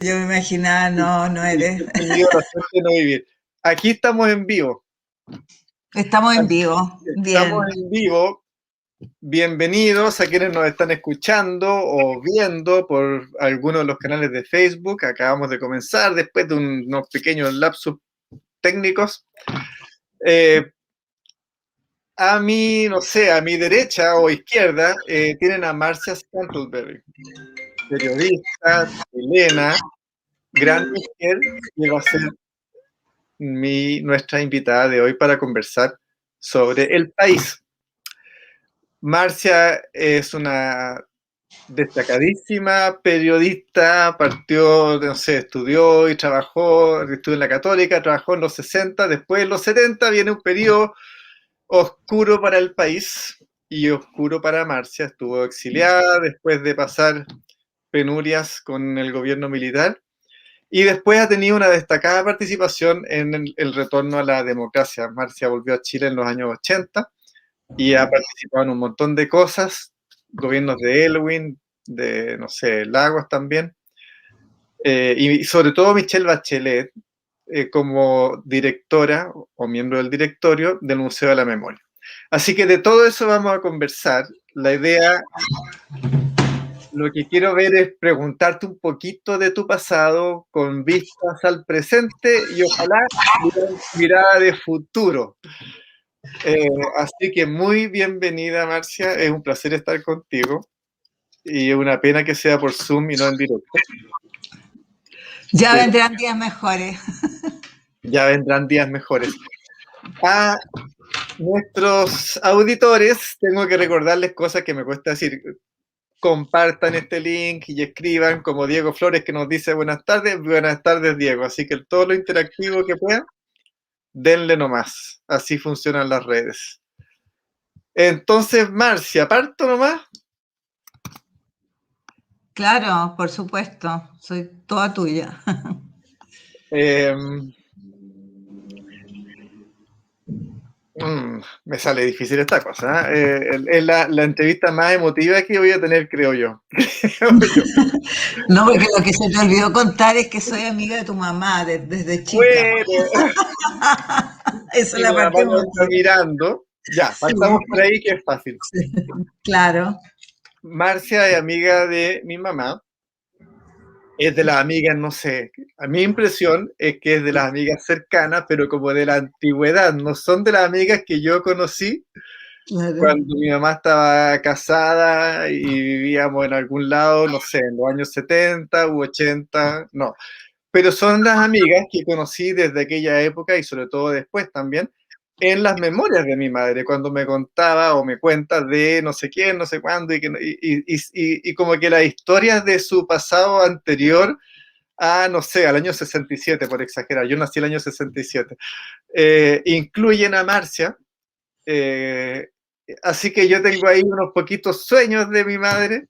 Yo me imaginaba, no, no Y eres. he tenido la suerte de no vivir. Aquí estamos en vivo. Estamos en vivo. Estamos Bien. en vivo. Bienvenidos a quienes nos están escuchando o viendo por alguno de los canales de Facebook. Acabamos de comenzar después de unos pequeños lapsus técnicos. Eh, a mi, no sé, a mi derecha o izquierda tienen a Marcia Scantlebury, periodista chilena, gran mujer, que va a ser nuestra invitada de hoy para conversar sobre el país. Marcia es una destacadísima periodista, partió, no sé, estudió y trabajó, estudió en la Católica, trabajó en los 60, después en los 70 viene un periodo oscuro para el país y oscuro para Marcia, estuvo exiliada después de pasar penurias con el gobierno militar y después ha tenido una destacada participación en el retorno a la democracia. Marcia volvió a Chile en los años 80 y ha participado en un montón de cosas, gobiernos de Elwin, de, no sé, Lagos también, y sobre todo Michelle Bachelet como directora o miembro del directorio del Museo de la Memoria. Así que de todo eso vamos a conversar. La idea, lo que quiero ver es preguntarte un poquito de tu pasado con vistas al presente y ojalá mirada de futuro. Así que muy bienvenida, Marcia. Es un placer estar contigo y es una pena que sea por Zoom y no en directo. Ya Pero vendrán días mejores. ya vendrán días mejores. A nuestros auditores tengo que recordarles cosas que me cuesta decir. Compartan este link y escriban como Diego Flores que nos dice buenas tardes Diego. Así que todo lo interactivo que puedan, denle nomás. Así funcionan las redes. Entonces, Marcia, parto nomás. Claro, por supuesto. Soy toda tuya. Eh, me sale difícil esta cosa. Es la entrevista más emotiva que voy a tener, creo yo. No, porque lo que se te olvidó contar es que soy amiga de tu mamá desde chica. Bueno, Esa es y la mi mamá parte lo está emotiva. mirando. Ya, Sí, partamos por ahí que es fácil. sí, claro. Marcia es amiga de mi mamá. Es de las amigas, no sé, a mi impresión es que es de las amigas cercanas, pero como de la antigüedad, no son de las amigas que yo conocí Claro. cuando mi mamá estaba casada y vivíamos en algún lado, no sé, en los años 70 u 80, no. Pero son las amigas que conocí desde aquella época y sobre todo después también, en las memorias de mi madre, cuando me contaba o me cuenta de no sé quién, no sé cuándo, y como que las historias de su pasado anterior a, no sé, al año 67, por exagerar, yo nací el año 67, incluyen a Marcia, eh, así que yo tengo ahí unos poquitos sueños de mi madre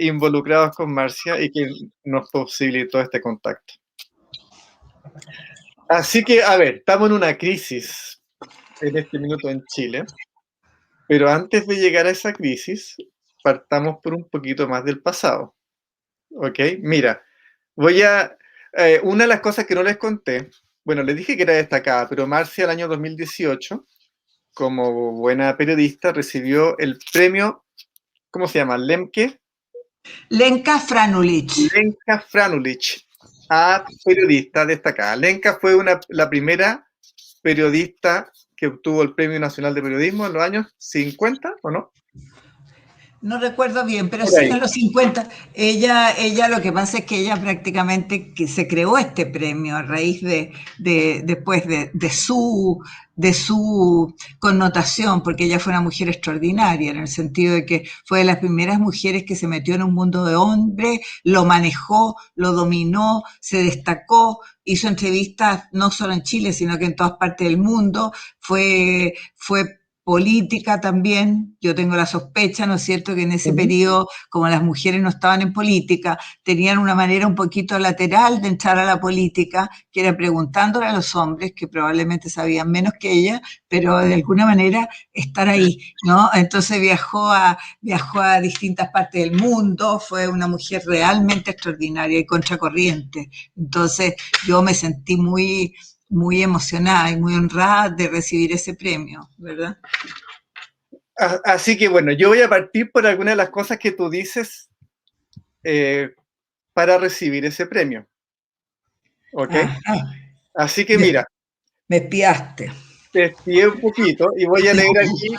involucrados con Marcia y que nos posibilitó este contacto. Así que, a ver, estamos en una crisis en este minuto en Chile, pero antes de llegar a esa crisis, partamos por un poquito más del pasado. ¿Ok? Mira, una de las cosas que no les conté, bueno, les dije que era destacada, pero Marcia el año 2018, como buena periodista, recibió el premio, ¿cómo se llama? Lenka Franulich. Lenka Franulich, a periodista destacada. Lenka fue la primera periodista que obtuvo el Premio Nacional de Periodismo en los años 50, ¿o no? No recuerdo bien, pero Por sí, ahí. en los 50. Ella lo que pasa es que ella prácticamente que se creó este premio a raíz después de su connotación, porque ella fue una mujer extraordinaria, en el sentido de que fue de las primeras mujeres que se metió en un mundo de hombres, lo manejó, lo dominó, se destacó, hizo entrevistas no solo en Chile, sino que en todas partes del mundo, fue política también. Yo tengo la sospecha, ¿no es cierto?, que en ese periodo, como las mujeres no estaban en política, tenían una manera un poquito lateral de entrar a la política, que era preguntándole a los hombres, que probablemente sabían menos que ella, pero de alguna manera estar ahí, ¿no? Entonces viajó a distintas partes del mundo, fue una mujer realmente extraordinaria y contracorriente. Entonces yo me sentí muy emocionada y muy honrada de recibir ese premio, ¿verdad? Así que bueno, yo voy a partir por algunas de las cosas que tú dices para recibir ese premio. ¿Ok? Así que mira, me espiaste. te espié un poquito y voy a leer aquí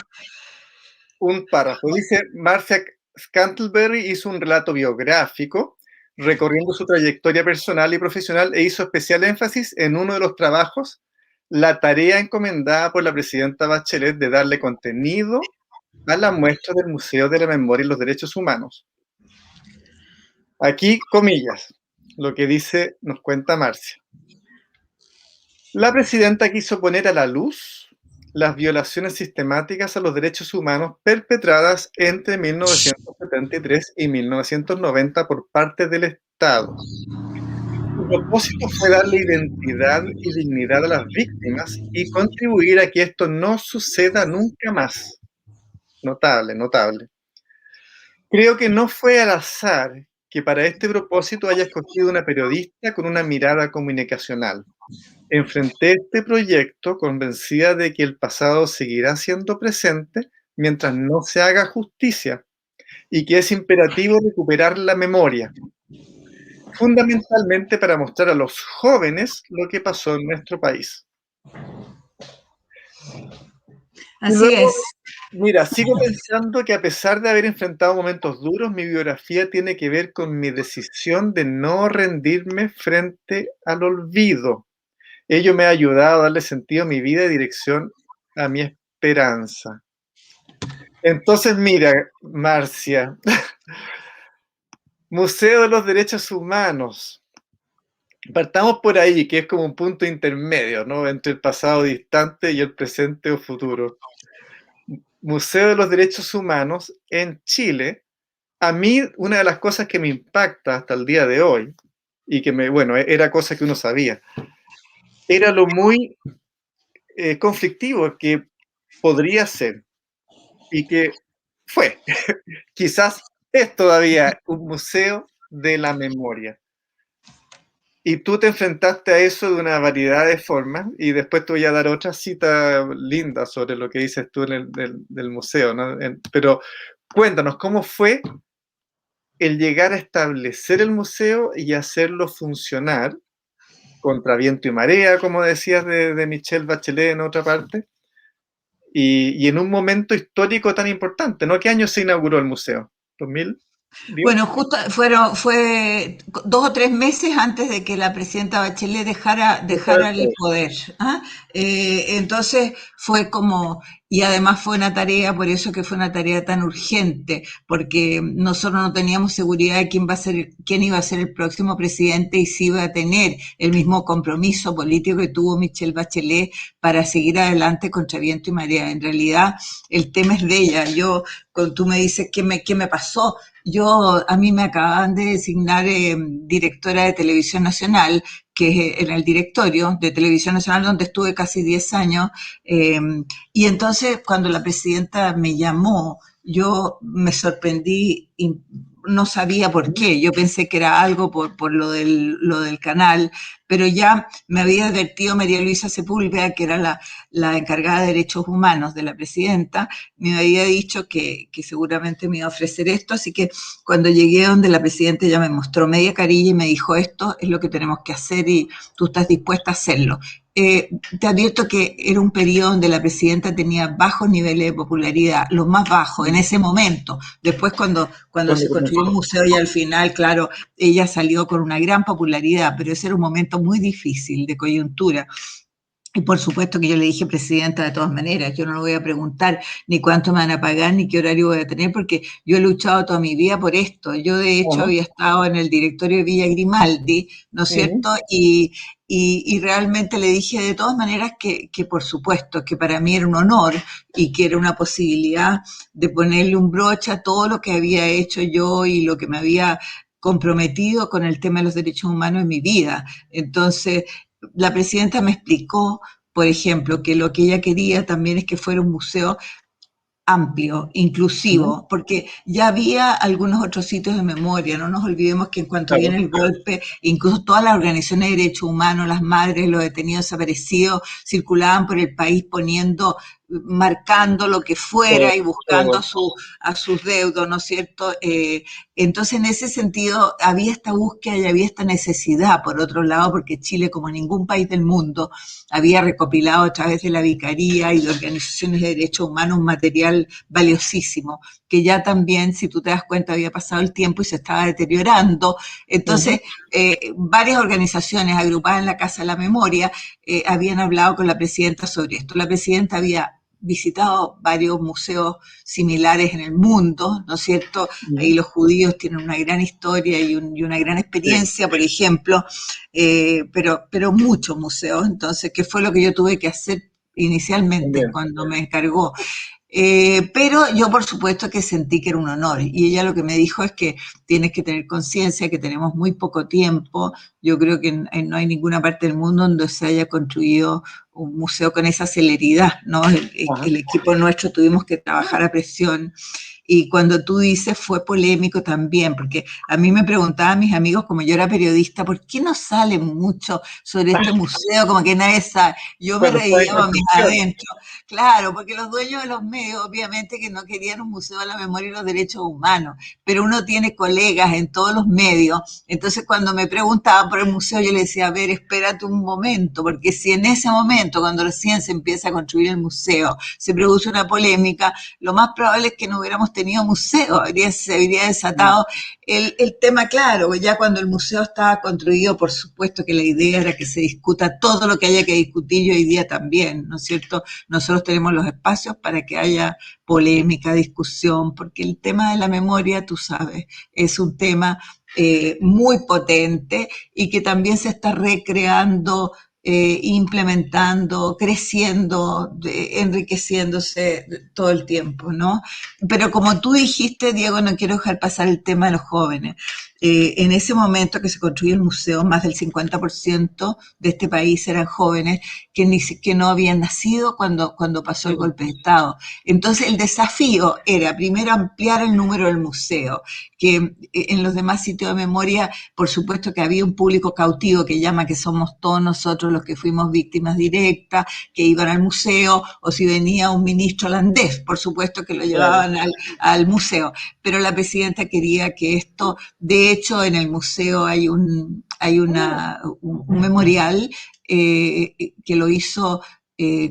un párrafo. Dice, Marcia Scantlebury hizo un relato biográfico recorriendo su trayectoria personal y profesional e hizo especial énfasis en uno de los trabajos, la tarea encomendada por la presidenta Bachelet de darle contenido a la muestra del Museo de la Memoria y los Derechos Humanos. Aquí, comillas, lo que dice, nos cuenta Marcia. La presidenta quiso poner a la luz las violaciones sistemáticas a los derechos humanos perpetradas entre 1973 y 1990 por parte del Estado. Su propósito fue darle identidad y dignidad a las víctimas y contribuir a que esto no suceda nunca más. Notable, notable. Creo que no fue al azar que para este propósito haya escogido una periodista con una mirada comunicacional. Enfrenté este proyecto convencida de que el pasado seguirá siendo presente mientras no se haga justicia y que es imperativo recuperar la memoria, fundamentalmente para mostrar a los jóvenes lo que pasó en nuestro país. Y Así luego, es. mira, sigo pensando que a pesar de haber enfrentado momentos duros, mi biografía tiene que ver con mi decisión de no rendirme frente al olvido. Ello me ha ayudado a darle sentido a mi vida y dirección a mi esperanza. Entonces, mira, Marcia, Museo de los Derechos Humanos. Partamos por ahí, que es como un punto intermedio, ¿no? Entre el pasado distante y el presente o futuro. Museo de los Derechos Humanos en Chile. A mí, una de las cosas que me impacta hasta el día de hoy, y que bueno, era cosa que uno sabía, era lo muy conflictivo que podría ser y que fue. Quizás es todavía un museo de la memoria. Y tú te enfrentaste a eso de una variedad de formas y después te voy a dar otra cita linda sobre lo que dices tú del museo, ¿no? Pero cuéntanos, ¿cómo fue el llegar a establecer el museo y hacerlo funcionar contra viento y marea, como decías de Michelle Bachelet en otra parte, y en un momento histórico tan importante, ¿no? ¿Qué año se inauguró el museo? ¿2010? Bueno, fue 2 o 3 meses antes de que la presidenta Bachelet dejara el poder. ¿Ah? Entonces fue como, y además fue una tarea, por eso que fue una tarea tan urgente, porque nosotros no teníamos seguridad de quién iba a ser el próximo presidente y si iba a tener el mismo compromiso político que tuvo Michelle Bachelet para seguir adelante contra viento y marea. En realidad, el tema es de ella. Cuando tú me dices qué me pasó, a mí me acaban de designar directora de Televisión Nacional, que es en el directorio de Televisión Nacional, donde estuve casi 10 años. Y entonces, cuando la presidenta me llamó, yo me sorprendí y no sabía por qué. Yo pensé que era algo por lo del canal, pero ya me había advertido María Luisa Sepúlveda, que era la encargada de derechos humanos de la presidenta, me había dicho que seguramente me iba a ofrecer esto, así que cuando llegué donde la presidenta ya me mostró media carilla y me dijo, esto es lo que tenemos que hacer y tú estás dispuesta a hacerlo. Te advierto que era un periodo donde la presidenta tenía bajos niveles de popularidad, los más bajos en ese momento. Después cuando se construyó el museo y al final, claro, ella salió con una gran popularidad, pero ese era un momento muy difícil de coyuntura. Y por supuesto que yo le dije presidenta de todas maneras, yo no le voy a preguntar ni cuánto me van a pagar ni qué horario voy a tener, porque yo he luchado toda mi vida por esto. Yo de hecho Ajá. había estado en el directorio de Villa Grimaldi, ¿no es Ujú, cierto? Y realmente le dije de todas maneras que por supuesto que para mí era un honor y que era una posibilidad de ponerle un broche a todo lo que había hecho yo y lo que me había comprometido con el tema de los derechos humanos en mi vida. Entonces, la presidenta me explicó, por ejemplo, que lo que ella quería también es que fuera un museo amplio, ujú, inclusivo, porque ya había algunos otros sitios de memoria. No nos olvidemos que en cuanto claro, viene el golpe, incluso todas las organizaciones de derechos humanos, las madres, los detenidos desaparecidos, circulaban por el país poniendo, marcando lo que todo, fuera y buscando todo. a sus deudos, ¿no es cierto? Entonces, en ese sentido, había esta búsqueda y había esta necesidad, por otro lado, porque Chile, como ningún país del mundo, había recopilado a través de la Vicaría y de organizaciones de derechos humanos un material valiosísimo, que ya también, si tú te das cuenta, había pasado el tiempo y se estaba deteriorando. Ujú, Entonces, varias organizaciones agrupadas en la Casa de la Memoria habían hablado con la presidenta sobre esto. La presidenta había visitado varios museos similares en el mundo, ¿no es cierto? Ahí ujú, los judíos tienen una gran historia y una gran sí, experiencia, por ejemplo, pero muchos museos. Entonces, ¿qué fue lo que yo tuve que hacer inicialmente también. cuando me encargó? Pero yo por supuesto que sentí que era un honor y ella lo que me dijo es que tienes que tener conciencia que tenemos muy poco tiempo. Yo creo que no hay ninguna parte del mundo donde se haya construido un museo con esa celeridad, ¿no? Ajá. El equipo nuestro tuvimos que trabajar a presión y cuando tú dices fue polémico también, porque a mí me preguntaban mis amigos, como yo era periodista, ¿por qué no sale mucho sobre este museo? Como que nadie sabe. Yo me Cuando está en reía a mis construcción. adentros. Claro, porque los dueños de los medios, obviamente, que no querían un museo de la memoria y los derechos humanos, pero uno tiene colegas en todos los medios. Entonces, cuando me preguntaban por el museo, yo le decía, a ver, espérate un momento, porque si en ese momento, cuando recién se empieza a construir el museo, se produce una polémica, lo más probable es que no hubiéramos tenido museo, se habría Mm, desatado el tema, claro, ya cuando el museo estaba construido, por supuesto que la idea era que se discuta todo lo que haya que discutir y hoy día también, ¿no es cierto? Nosotros tenemos los espacios para que haya polémica, discusión, porque el tema de la memoria, tú sabes, es un tema muy potente y que también se está recreando, implementando, creciendo, enriqueciéndose todo el tiempo, ¿no? Pero como tú dijiste, Diego, no quiero dejar pasar el tema de los jóvenes. En ese momento que se construyó el museo, más del 50% de este país eran jóvenes que no habían nacido cuando pasó el mm, golpe de Estado. Entonces el desafío era primero ampliar el número del museo, que en los demás sitios de memoria, por supuesto que había un público cautivo que llama que somos todos nosotros los que fuimos víctimas directas, que iban al museo, o si venía un ministro holandés, por supuesto que lo claro. llevaban al museo. Pero la presidenta quería que esto, de hecho, en el museo hay un memorial que lo hizo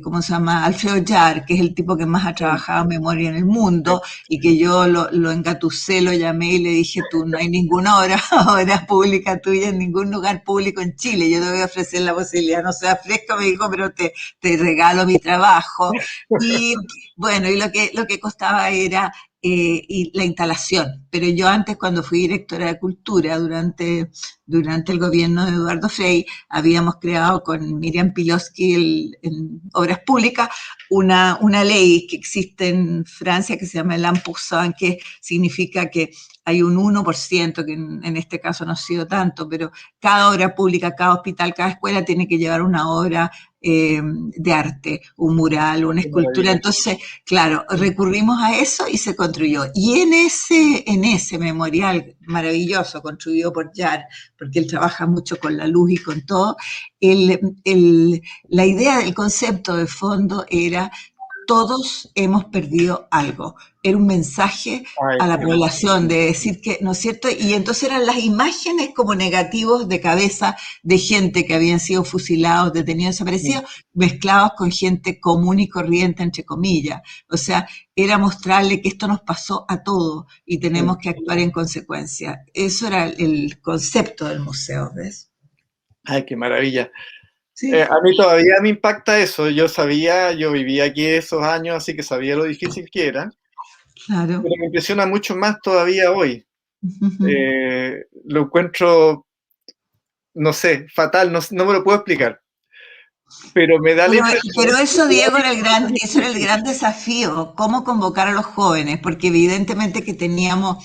¿cómo se llama? Alfredo Yar, que es el tipo que más ha Mm, trabajado en memoria en el sí. mundo, y que yo lo engatusé, lo llamé y le dije, tú no hay ninguna obra pública tuya en ningún lugar público en Chile, yo te voy a ofrecer la posibilidad, no sea fresco, me dijo, pero te regalo mi trabajo. Y bueno, y lo que costaba era y la instalación. Pero yo antes, cuando fui directora de cultura durante el gobierno de Eduardo Frei, habíamos creado con Miriam Piloski en Obras Públicas una ley que existe en Francia que se llama el Ampursant, que significa que hay un 1%, que en este caso no ha sido tanto, pero cada obra pública, cada hospital, cada escuela tiene que llevar una obra de arte, un mural, una Qué escultura. maravilla. Entonces, claro, recurrimos a eso y se construyó. Y en ese memorial maravilloso construido por Jar, porque él trabaja mucho con la luz y con todo, el, la idea del concepto de fondo era todos hemos perdido algo. Era un mensaje Ay, a la qué lindo. población Mm, de decir que, ¿no es cierto? Y entonces eran las imágenes como negativos de cabeza de gente que habían sido fusilados, detenidos, mm, desaparecidos, mezclados con gente común y corriente, entre comillas. O sea, era mostrarle que esto nos pasó a todos y tenemos mm. que actuar en consecuencia. Eso era el concepto del museo, ¿ves? Ay, qué maravilla. Sí, A mí todavía me impacta eso. Yo sabía, yo vivía aquí esos años, así que sabía lo difícil que era, claro. pero me impresiona mucho más todavía hoy. Lo encuentro, no sé, fatal, no, no me lo puedo explicar, pero me da la Pero impresión de eso, que Diego, hoy era es muy eso era el difícil. gran desafío, cómo convocar a los jóvenes, porque evidentemente que teníamos,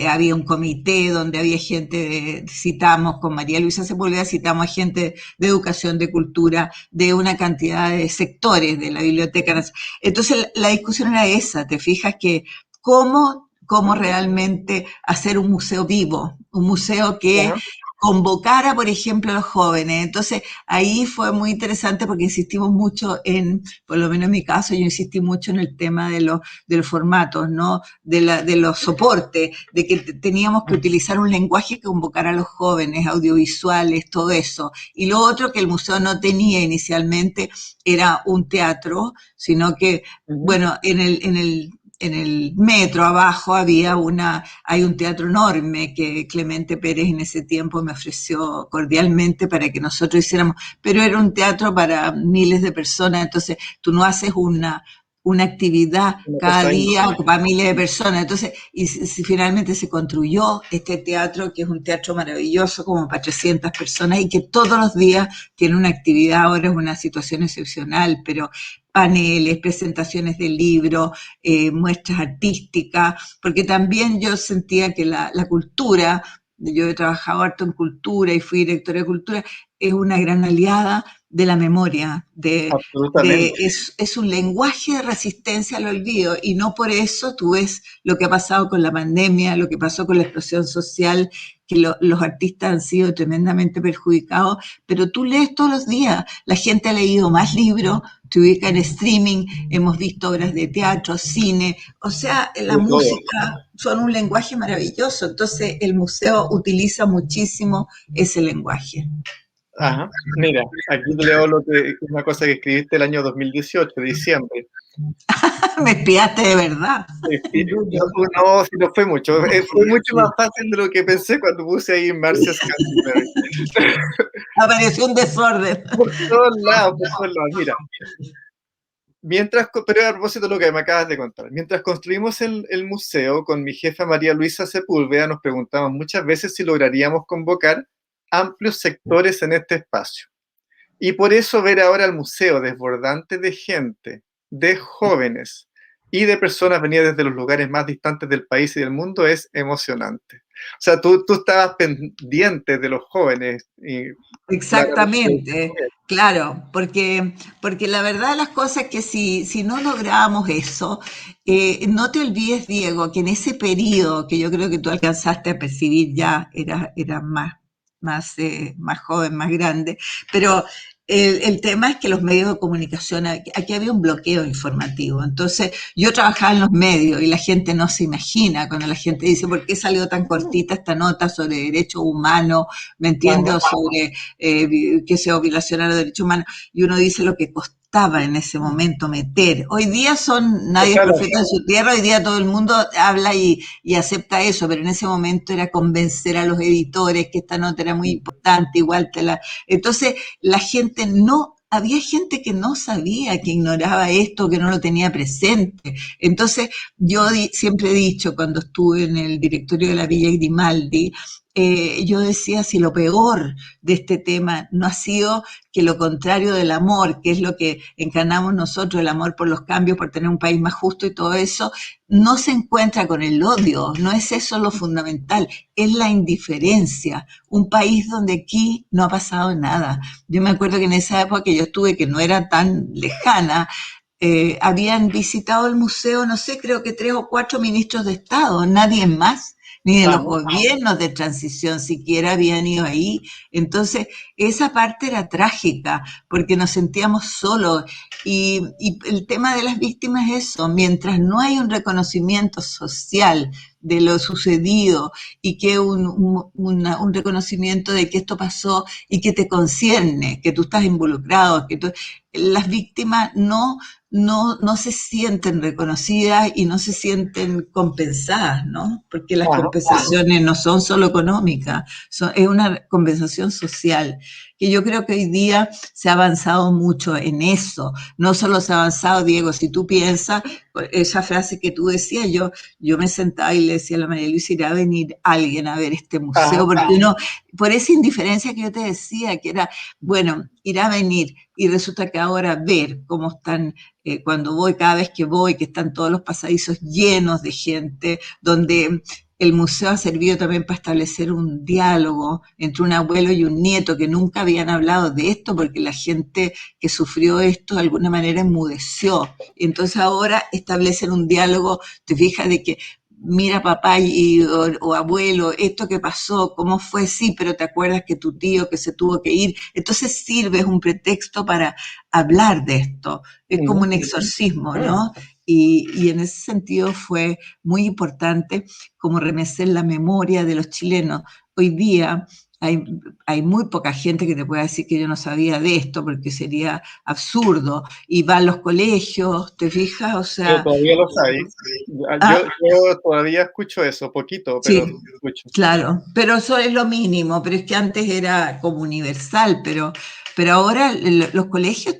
había un comité donde había gente, citamos con María Luisa Sepúlveda, citamos a gente de educación, de cultura, de una cantidad de sectores de la Biblioteca Nacional. Entonces la discusión era esa, te fijas que cómo realmente hacer un museo vivo, un museo que Ajá. convocara, por ejemplo, a los jóvenes. Entonces, ahí fue muy interesante porque insistimos mucho por lo menos en mi caso, yo insistí mucho en el tema de los formatos, ¿no? De los soportes, de que teníamos que utilizar un lenguaje que convocara a los jóvenes, audiovisuales, todo eso. Y lo otro que el museo no tenía inicialmente era un teatro, sino que, Ujú. bueno, en el metro abajo hay un teatro enorme que Clemente Pérez en ese tiempo me ofreció cordialmente para que nosotros hiciéramos, pero era un teatro para miles de personas, entonces tú no haces una actividad Una cada cosa día íntima. para miles de personas. Entonces, finalmente se construyó este teatro, que es un teatro maravilloso, como para 300 personas, y que todos los días tiene una actividad. Ahora es una situación excepcional, pero paneles, presentaciones de libros, muestras artísticas, porque también yo sentía que la cultura, yo he trabajado harto en cultura y fui directora de cultura, es una gran aliada de la memoria, Absolutamente. es un lenguaje de resistencia al olvido y no por eso tú ves lo que ha pasado con la pandemia, lo que pasó con la explosión social, que los artistas han sido tremendamente perjudicados, pero tú lees todos los días, la gente ha leído más libros, te ubica en streaming, hemos visto obras de teatro, cine, o sea, la De todo. música son un lenguaje maravilloso, entonces el museo utiliza muchísimo ese lenguaje. Ajá. Mira, aquí te leo una cosa que escribiste el año 2018, diciembre. Me espiaste de verdad. No, no, sí, no fue mucho. Fue mucho más fácil de lo que pensé cuando puse ahí Marcia's Canterbury. Apareció un desorden. Por todos lados, por todos lados. Mira, pero a propósito de lo que me acabas de contar, mientras construimos el museo con mi jefa María Luisa Sepúlveda, nos preguntamos muchas veces si lograríamos convocar amplios sectores en este espacio. Y por eso ver ahora el museo desbordante de gente, de jóvenes y de personas venidas desde los lugares más distantes del país y del mundo es emocionante. O sea, tú estabas pendiente de los jóvenes y claramente. Exactamente, claro, porque la verdad de las cosas es que si no lográbamos eso, no te olvides, Diego, que en ese periodo que yo creo que tú alcanzaste a percibir ya, era más joven, más grande, pero el tema es que los medios de comunicación, aquí había un bloqueo informativo, entonces yo trabajaba en los medios y la gente no se imagina cuando la gente dice, ¿por qué salió tan cortita esta nota sobre derechos humanos? ¿Me entiendes? Ajá, O sobre que sea violación a los derechos humanos, y uno dice lo que costaba en ese momento meter. Hoy día nadie es claro, profeta en su tierra, hoy día todo el mundo habla y acepta eso, pero en ese momento era convencer a los editores que esta nota era muy importante, igual Entonces, la gente no había gente que no sabía, que ignoraba esto, que no lo tenía presente. Entonces, yo siempre he dicho, cuando estuve en el directorio de la Villa Grimaldi, yo decía, si lo peor de este tema no ha sido que lo contrario del amor, que es lo que encarnamos nosotros, el amor por los cambios, por tener un país más justo y todo eso, no se encuentra con el odio, no es eso lo fundamental, es la indiferencia, un país donde aquí no ha pasado nada. Yo me acuerdo que en esa época que yo estuve, que no era tan lejana, habían visitado el museo, no sé, creo que 3 o 4 ministros de Estado, nadie más, ni de los ajá. gobiernos de transición siquiera habían ido ahí. Entonces, esa parte era trágica, porque nos sentíamos solos. Y el tema de las víctimas es eso, mientras no hay un reconocimiento social de lo sucedido y que un reconocimiento de que esto pasó y que te concierne, que tú estás involucrado, las víctimas no se sienten reconocidas y no se sienten compensadas, ¿no? Porque las Ajá. compensaciones no son solo económicas, es una compensación social, que yo creo que hoy día se ha avanzado mucho en eso. No solo se ha avanzado, Diego, si tú piensas, esa frase que tú decías, yo me sentaba y le decía a la María Luisa, irá a venir alguien a ver este museo, Ajá. porque uno, por esa indiferencia que yo te decía, que era, bueno, irá a venir, y resulta que ahora ver cómo están, cuando voy, cada vez que voy, que están todos los pasadizos llenos de gente, donde el museo ha servido también para establecer un diálogo entre un abuelo y un nieto que nunca habían hablado de esto porque la gente que sufrió esto de alguna manera enmudeció. Entonces ahora establecen un diálogo, te fijas de que mira papá o abuelo, esto que pasó, cómo fue, sí, pero te acuerdas que tu tío que se tuvo que ir. Entonces sirve, es un pretexto para hablar de esto. Es como un exorcismo, ¿no? Y en ese sentido fue muy importante como remecer la memoria de los chilenos. Hoy día hay, hay muy poca gente que te pueda decir que yo no sabía de esto, porque sería absurdo. Y van a los colegios, ¿te fijas? O Pero sea, todavía lo sabes. ah, Yo todavía escucho eso, poquito, pero sí, escucho. claro, pero eso es lo mínimo, pero es que antes era como universal, pero ahora los colegios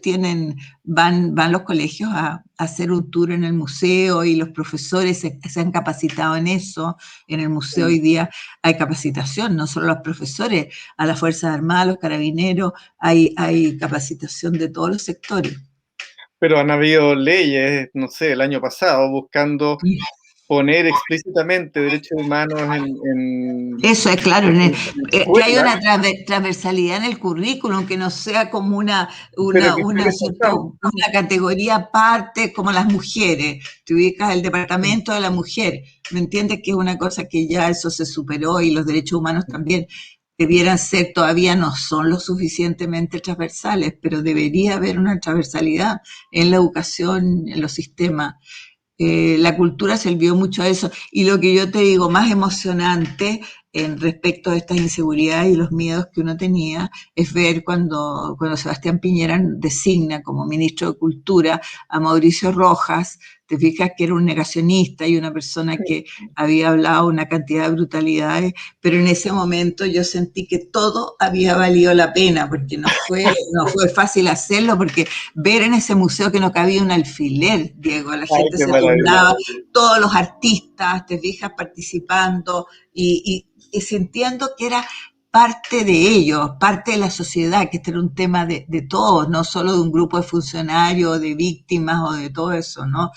van los colegios a hacer un tour en el museo y los profesores se han capacitado en eso. En el museo hoy día hay capacitación, no solo los profesores, a las Fuerzas Armadas, a los carabineros, hay capacitación de todos los sectores. Pero han habido leyes, no sé, el año pasado, buscando poner explícitamente derechos humanos Eso es claro, en que hay escuelas, una transversalidad en el currículum, que no sea como pero que esté ¿cierto? reforzado. Una categoría aparte como las mujeres. Te ubicas el departamento de la mujer. ¿Me entiendes? Que es una cosa que ya eso se superó y los derechos humanos también debieran ser, todavía no son lo suficientemente transversales, pero debería haber una transversalidad en la educación, en los sistemas. La cultura se olvidó mucho de eso. Y lo que yo te digo, más emocionante en respecto a estas inseguridades y los miedos que uno tenía, es ver cuando Sebastián Piñera designa como ministro de Cultura a Mauricio Rojas. Te fijas que era un negacionista y una persona que había hablado una cantidad de brutalidades, pero en ese momento yo sentí que todo había valido la pena, porque no fue fácil hacerlo, porque ver en ese museo que no cabía un alfiler, Diego, la Ay, gente qué se maravilla. turnaba, todos los artistas, te fijas, participando y sintiendo que era parte de ellos, parte de la sociedad, que este era un tema de todos, no solo de un grupo de funcionarios, de víctimas o de todo eso, ¿no?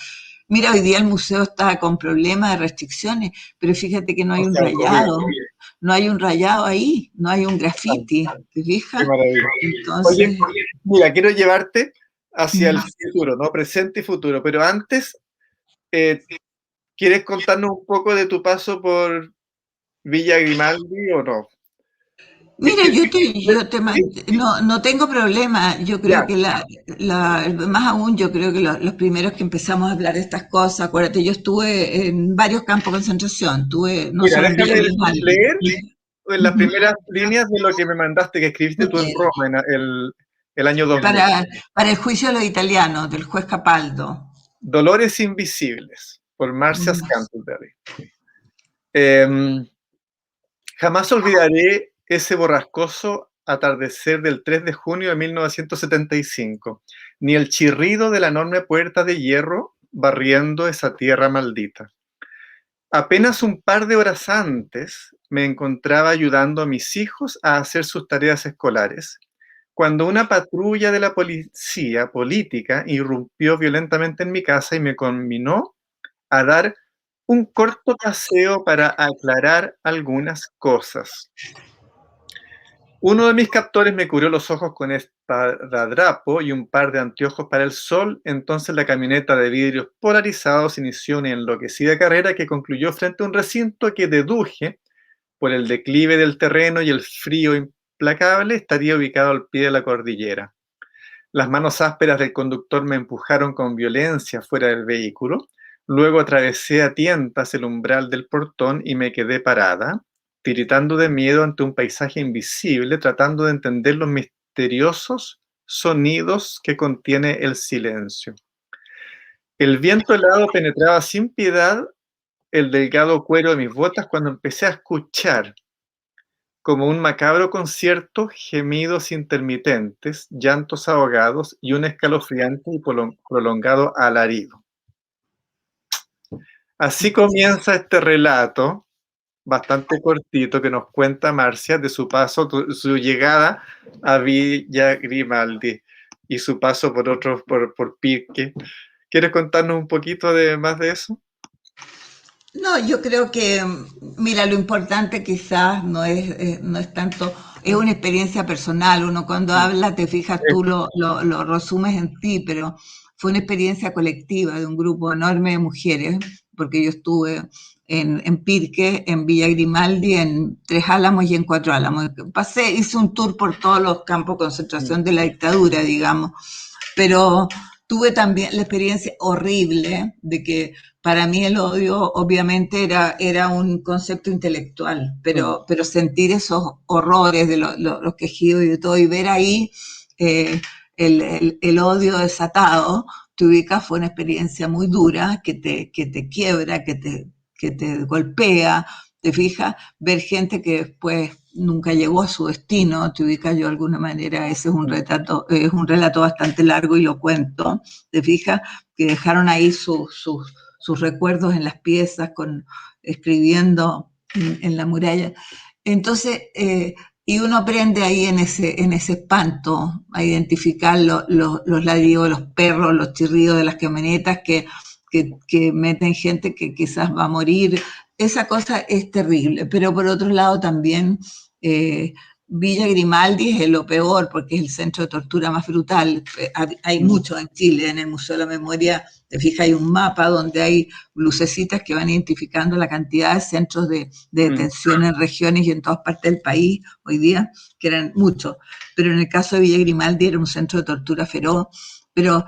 Mira, hoy día el museo está con problemas de restricciones, pero fíjate que no O hay un sea, ocurrió. rayado, no hay un rayado ahí, no hay un Ay, graffiti, ¿te qué fijas? maravilla. Oye, Entonces, mira, quiero llevarte hacia el mm, futuro, ¿no? Presente y futuro, pero antes, eh, ¿quieres contarnos un poco de tu paso por Villa Grimaldi o no? ¿Qué- mira, qué- ¿Sí? no tengo problema. Yo creo Ya. que más aún, yo creo que los primeros que empezamos a hablar de estas cosas, acuérdate, yo estuve en varios campos de concentración, estuve no Mira, solo en Villa déjame Grimaldi. leer en las Ujú. primeras líneas de lo que me mandaste, que escribiste tú en Roma en el año 2000. Para el juicio de los italianos, del juez Capaldo. Dolores Invisibles, por Marcia Mm. Scantlebury. Em, Jamás olvidaré ese borrascoso atardecer del 3 de junio de 1975, ni el chirrido de la enorme puerta de hierro barriendo esa tierra maldita. Apenas un par de horas antes me encontraba ayudando a mis hijos a hacer sus tareas escolares, cuando una patrulla de la policía política irrumpió violentamente en mi casa y me conminó a dar un corto paseo para aclarar algunas cosas. Uno de mis captores me cubrió los ojos con esparadrapo y un par de anteojos para el sol. Entonces la camioneta de vidrios polarizados inició una enloquecida carrera que concluyó frente a un recinto que deduje, por el declive del terreno y el frío implacable, estaría ubicado al pie de la cordillera. Las manos ásperas del conductor me empujaron con violencia fuera del vehículo. Luego atravesé a tientas el umbral del portón y me quedé parada, tiritando de miedo ante un paisaje invisible, tratando de entender los misteriosos sonidos que contiene el silencio. El viento helado penetraba sin piedad el delgado cuero de mis botas cuando empecé a escuchar, como un macabro concierto, gemidos intermitentes, llantos ahogados y un escalofriante y prolongado alarido. Así comienza este relato, bastante cortito, que nos cuenta Marcia de su paso, su llegada a Villa Grimaldi y su paso por Pirque. ¿Quieres contarnos un poquito más de eso? No, yo creo que, mira, lo importante quizás no es tanto, es una experiencia personal. Uno cuando habla, te fijas, tú lo resumes en ti, pero fue una experiencia colectiva de un grupo enorme de mujeres, porque yo estuve en Pirque, en Villa Grimaldi, en Tres Álamos y en Cuatro Álamos. Hice un tour por todos los campos de concentración de la dictadura, digamos, pero tuve también la experiencia horrible de que para mí el odio obviamente era un concepto intelectual, pero sentir esos horrores de los quejidos y de todo, y ver ahí el odio desatado, te ubicas, fue una experiencia muy dura, que te quiebra, que te golpea, te fijas, ver gente que después nunca llegó a su destino, te ubicas yo de alguna manera, ese es un relato bastante largo y lo cuento, te fijas, que dejaron ahí sus recuerdos en las piezas, escribiendo en la muralla. Entonces, y uno aprende ahí en ese espanto a identificar los ladridos de los perros, los chirridos de las camionetas que meten gente que quizás va a morir. Esa cosa es terrible, pero por otro lado también Villa Grimaldi es lo peor porque es el centro de tortura más brutal. Hay mucho en Chile, en el Museo de la Memoria, te fijas, hay un mapa donde hay lucecitas que van identificando la cantidad de centros de detención en regiones y en todas partes del país hoy día, que eran muchos. Pero en el caso de Villa Grimaldi era un centro de tortura feroz, pero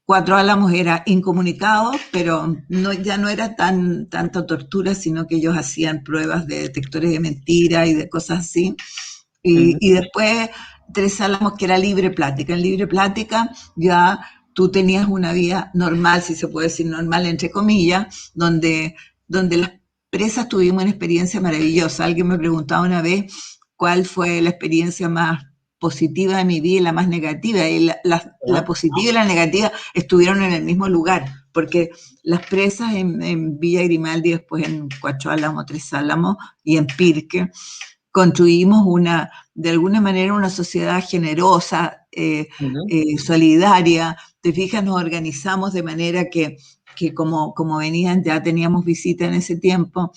Cuatro Álamos era incomunicado, pero ya no era tanta tortura, sino que ellos hacían pruebas de detectores de mentira y de cosas así. Y después Tres Álamos, que era libre plática. En libre plática ya tú tenías una vida normal, si se puede decir normal, entre comillas, donde las presas tuvimos una experiencia maravillosa. Alguien me preguntaba una vez cuál fue la experiencia más positiva de mi vida y la más negativa. Y la positiva y la negativa estuvieron en el mismo lugar, porque las presas en Villa Grimaldi, después en Cuatro Álamos, Tres Álamos y en Pirque, construimos de alguna manera una sociedad generosa, solidaria. Te fijas, nos organizamos de manera que como venían, ya teníamos visita en ese tiempo,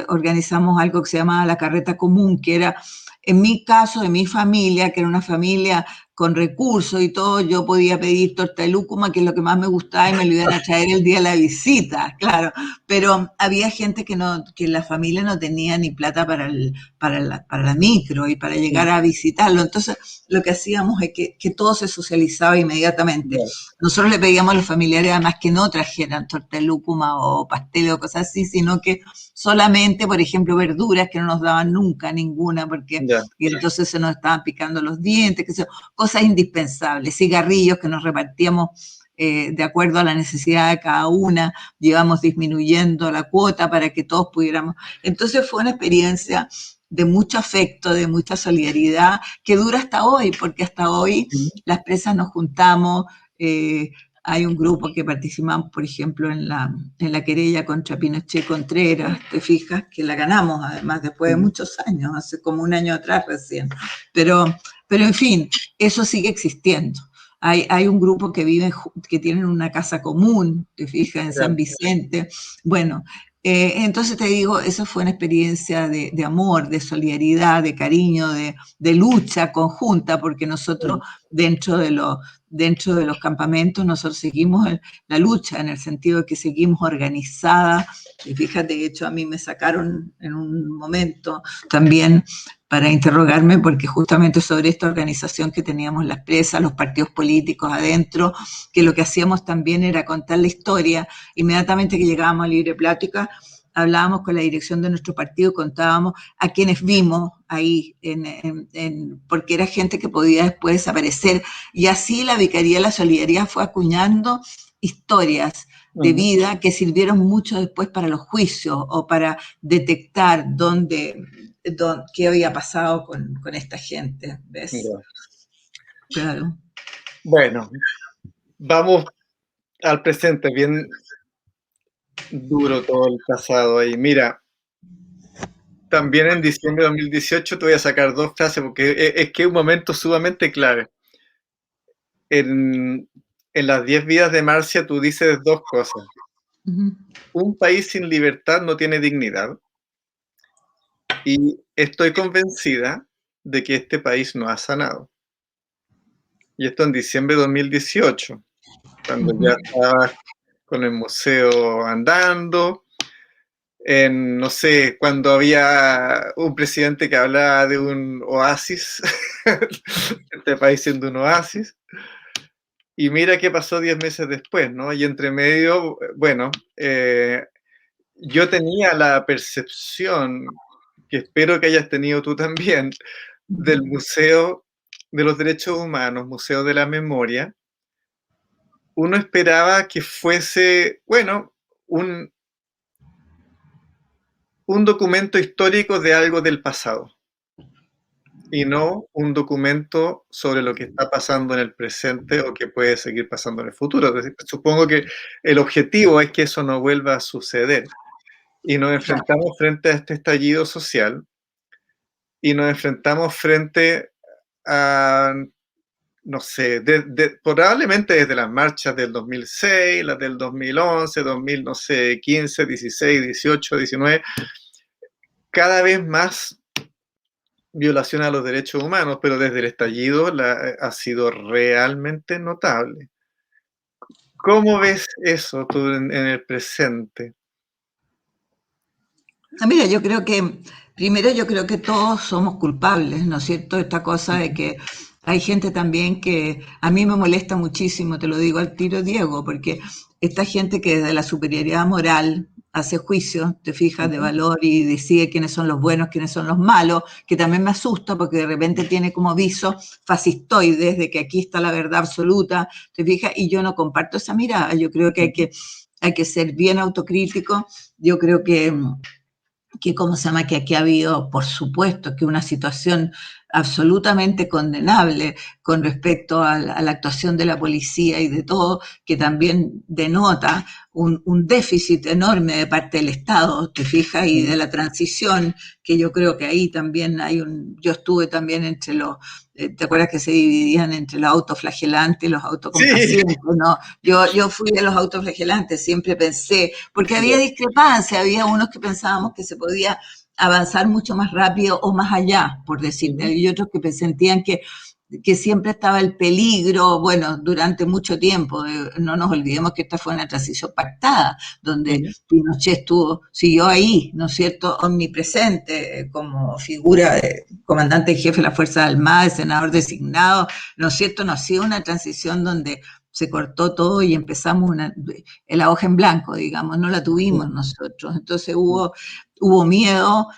organizamos algo que se llamaba la carreta común, que era, en mi caso, de mi familia, que era una familia con recursos y todo, yo podía pedir torta de lúcuma, que es lo que más me gustaba, y me lo iban a traer el día de la visita, claro. Pero había gente que la familia no tenía ni plata para la micro y para llegar a visitarlo. Entonces, lo que hacíamos es que todo se socializaba inmediatamente. Nosotros le pedíamos a los familiares además que no trajeran torta de lúcuma o pasteles o cosas así, sino que solamente, por ejemplo, verduras que no nos daban nunca ninguna, porque y entonces se nos estaban picando los dientes, cosas indispensables, cigarrillos que nos repartíamos de acuerdo a la necesidad de cada una, llevamos disminuyendo la cuota para que todos pudiéramos. Entonces fue una experiencia de mucho afecto, de mucha solidaridad, que dura hasta hoy, porque hasta hoy las presas nos juntamos, hay un grupo que participamos, por ejemplo, en la querella contra Pinochet Contreras, te fijas, que la ganamos además después de muchos años, hace como un año atrás recién. Pero en fin, eso sigue existiendo. Hay un grupo que tienen una casa común, te fijas, en San Vicente. Bueno, entonces te digo, eso fue una experiencia de amor, de solidaridad, de cariño, de lucha conjunta, porque nosotros dentro de los campamentos nosotros seguimos la lucha en el sentido de que seguimos organizadas. Y fíjate, de hecho a mí me sacaron en un momento también para interrogarme, porque justamente sobre esta organización que teníamos las presas, los partidos políticos adentro, que lo que hacíamos también era contar la historia. Inmediatamente que llegábamos a Libre Plática, hablábamos con la dirección de nuestro partido, contábamos a quienes vimos ahí, porque era gente que podía después desaparecer. Y así la Vicaría de la Solidaridad fue acuñando historias de vida que sirvieron mucho después para los juicios o para detectar qué había pasado con esta gente, ¿ves? Ya. Claro. Bueno, vamos al presente, bien duro todo el pasado ahí. Mira, también en diciembre de 2018 te voy a sacar dos frases porque es que es un momento sumamente clave. En, en las 10 vidas de Marcia tú dices dos cosas. Uh-huh. Un país sin libertad no tiene dignidad y estoy convencida de que este país no ha sanado. Y esto en diciembre de 2018, cuando Uh-huh. ya estaba con el museo andando, no sé, cuando había un presidente que hablaba de un oasis, este país siendo un oasis, y mira qué pasó 10 meses después, ¿no? Y entre medio, bueno, yo tenía la percepción, que espero que hayas tenido tú también, del Museo de los Derechos Humanos, Museo de la Memoria. Uno esperaba que fuese, bueno, un, un documento histórico de algo del pasado y no un documento sobre lo que está pasando en el presente o que puede seguir pasando en el futuro. Es decir, supongo que el objetivo es que eso no vuelva a suceder y nos enfrentamos frente a este estallido social y nos enfrentamos frente a, no sé, probablemente desde las marchas del 2006, las del 2011, 2000, no sé, 15, 16, 18, 19, cada vez más violación a los derechos humanos, pero desde el estallido ha sido realmente notable. ¿Cómo ves eso tú en el presente? Mira, yo creo que todos somos culpables, ¿no es cierto? Esta cosa de que hay gente también que a mí me molesta muchísimo, te lo digo al tiro, Diego, porque esta gente que desde la superioridad moral hace juicios, te fijas, de valor y decide quiénes son los buenos, quiénes son los malos, que también me asusta porque de repente tiene como visos fascistoides de que aquí está la verdad absoluta, te fijas, y yo no comparto esa mirada. Yo creo que hay que ser bien autocrítico. Yo creo que cómo se llama, que aquí ha habido, por supuesto, que una situación absolutamente condenable con respecto a la actuación de la policía y de todo, que también denota un déficit enorme de parte del Estado, te fijas, y de la transición, que yo creo que ahí también yo estuve también entre ¿te acuerdas que se dividían entre los autoflagelantes y los Sí. autocompacientes? ¿No? Yo fui de los autoflagelantes, siempre pensé, porque había discrepancia, había unos que pensábamos que se podía avanzar mucho más rápido o más allá, por decirte, y otros que sentían que siempre estaba el peligro, bueno, durante mucho tiempo. No nos olvidemos que esta fue una transición pactada, donde Pinochet siguió ahí, ¿no es cierto?, omnipresente, como figura de comandante en jefe de la Fuerza Armada, de senador designado, ¿no es cierto? No ha sido una transición donde se cortó todo y empezamos la hoja en blanco, digamos, no la tuvimos nosotros. Entonces hubo miedo,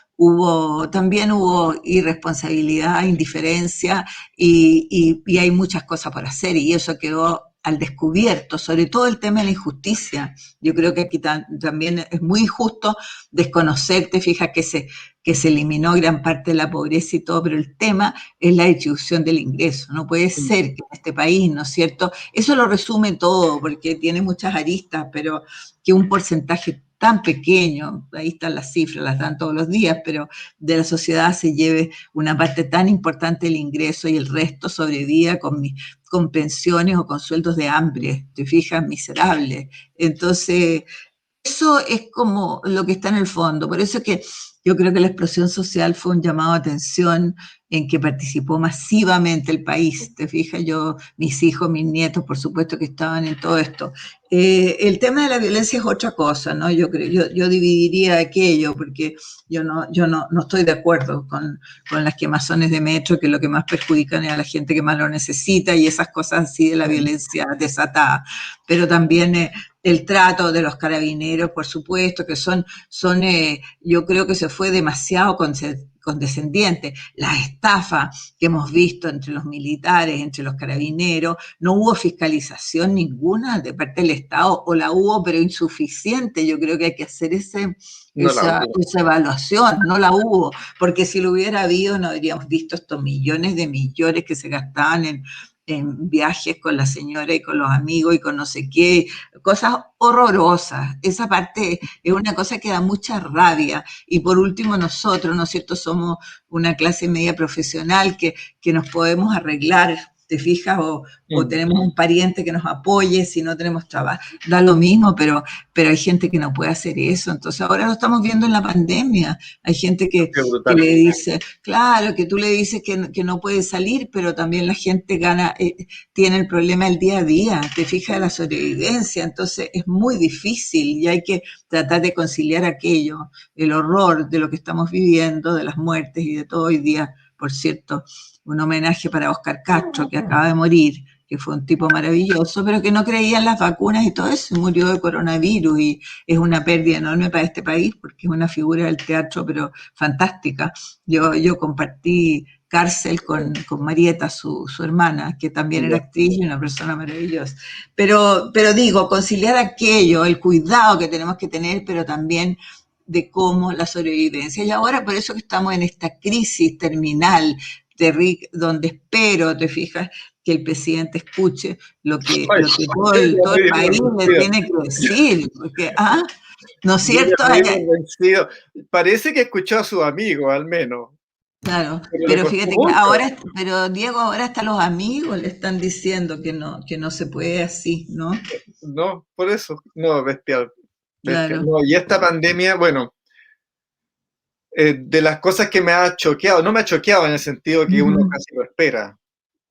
también hubo irresponsabilidad, indiferencia y hay muchas cosas por hacer y eso quedó al descubierto, sobre todo el tema de la injusticia. Yo creo que aquí también es muy injusto desconocerte, fija que se eliminó gran parte de la pobreza y todo, pero el tema es la distribución del ingreso. No puede ser que en este país, ¿no es cierto? Eso lo resume todo, porque tiene muchas aristas, pero que un porcentaje tan pequeño, ahí están las cifras, las dan todos los días, pero de la sociedad se lleve una parte tan importante del ingreso y el resto sobreviva con pensiones o con sueldos de hambre, te fijas, miserables. Entonces, eso es como lo que está en el fondo. Por eso es que yo creo que la explosión social fue un llamado a atención en que participó masivamente el país. Te fijas, mis hijos, mis nietos, por supuesto que estaban en todo esto. El tema de la violencia es otra cosa, ¿no? Yo dividiría aquello, porque no estoy de acuerdo con las quemazones de metro, que lo que más perjudican es a la gente que más lo necesita y esas cosas así de la violencia desatada. Pero también el trato de los carabineros, por supuesto, que yo creo que se fue demasiado condescendiente, las estafas que hemos visto entre los militares, entre los carabineros, no hubo fiscalización ninguna de parte del Estado, o la hubo, pero insuficiente. Yo creo que hay que hacer esa evaluación, no la hubo, porque si lo hubiera habido no habríamos visto estos millones de millones que se gastaban en viajes con la señora y con los amigos y con no sé qué, cosas horrorosas. Esa parte es una cosa que da mucha rabia. Y por último, nosotros, ¿no es cierto?, somos una clase media profesional que nos podemos arreglar, ¿te fijas? O tenemos un pariente que nos apoye si no tenemos trabajo. Da lo mismo, pero hay gente que no puede hacer eso. Entonces ahora lo estamos viendo en la pandemia. Hay gente que le dice, claro, que tú le dices que no puede salir, pero también la gente tiene el problema del día a día, te fijas, de la sobrevivencia. Entonces es muy difícil y hay que tratar de conciliar aquello, el horror de lo que estamos viviendo, de las muertes y de todo hoy día. Por cierto, un homenaje para Oscar Castro, que acaba de morir, que fue un tipo maravilloso, pero que no creía en las vacunas y todo eso, y murió de coronavirus, y es una pérdida enorme para este país, porque es una figura del teatro, pero fantástica. Yo compartí cárcel con Marieta, su hermana, que también era actriz y una persona maravillosa. Pero digo, conciliar aquello, el cuidado que tenemos que tener, pero también de cómo la sobrevivencia. Y ahora por eso que estamos en esta crisis terminal, donde espero, te fijas, que el presidente escuche lo que todo el país le tiene que decir. Porque, ¿no es cierto? Parece que escuchó a su amigo, al menos. Claro, pero fíjate que ahora, pero Diego, ahora hasta los amigos le están diciendo que no se puede así, ¿no? No, por eso, no, bestial. Claro. No, y esta pandemia, bueno, de las cosas que me ha choqueado, no me ha choqueado en el sentido que uno casi lo espera,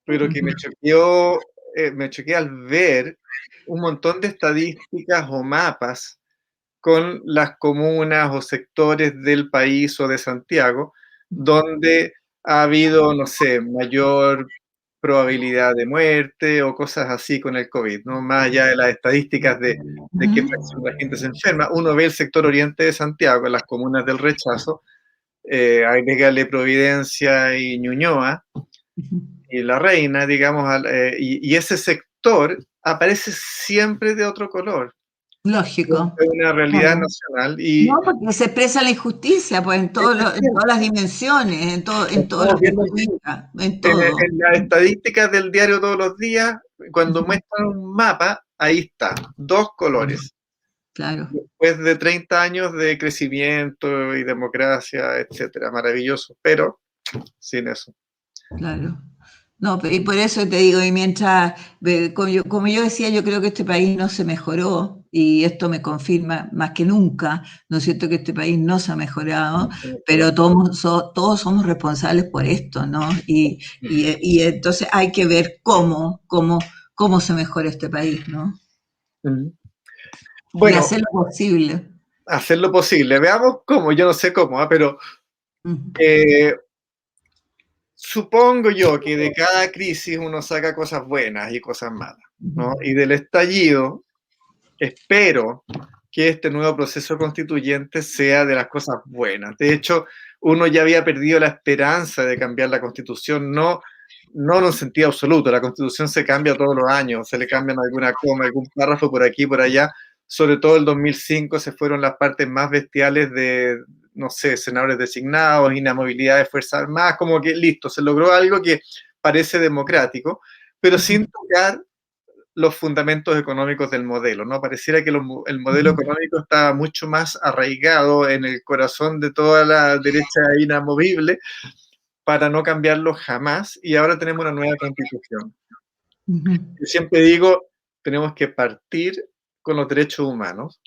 pero que me choqueó al ver un montón de estadísticas o mapas con las comunas o sectores del país o de Santiago, donde ha habido, no sé, mayor probabilidad de muerte o cosas así con el COVID, ¿no? Más allá de las estadísticas de qué fracción de la gente se enferma, uno ve el sector oriente de Santiago, las comunas del rechazo, agregale Providencia y Ñuñoa, y La Reina, digamos, y ese sector aparece siempre de otro color. Lógico. Es una realidad nacional. No, porque se expresa la injusticia, pues en todas las dimensiones, en todo lo que significa, en todo. En las estadísticas del diario Todos los Días, cuando muestran un mapa, ahí está, 2 colores. Claro. Después de 30 años de crecimiento y democracia, etcétera, maravilloso, pero sin eso. Claro. No, y por eso te digo, y mientras, como yo decía, yo creo que este país no se mejoró, y esto me confirma más que nunca, ¿no es cierto?, que este país no se ha mejorado, pero todos somos responsables por esto, ¿no? Y entonces hay que ver cómo se mejora este país, ¿no? Bueno, y hacer lo posible. Hacer lo posible. Veamos cómo, yo no sé cómo, pero supongo yo que de cada crisis uno saca cosas buenas y cosas malas, ¿no? Y del estallido, espero que este nuevo proceso constituyente sea de las cosas buenas. De hecho, uno ya había perdido la esperanza de cambiar la Constitución, no en un sentido absoluto. La Constitución se cambia todos los años, se le cambian alguna coma, algún párrafo por aquí, por allá. Sobre todo el 2005 se fueron las partes más bestiales de, no sé, senadores designados, inamovilidad de Fuerzas Armadas, como que listo, se logró algo que parece democrático, pero sin tocar los fundamentos económicos del modelo, ¿no? Pareciera que el modelo económico está mucho más arraigado en el corazón de toda la derecha inamovible para no cambiarlo jamás, y ahora tenemos una nueva constitución. Yo siempre digo, tenemos que partir con los derechos humanos,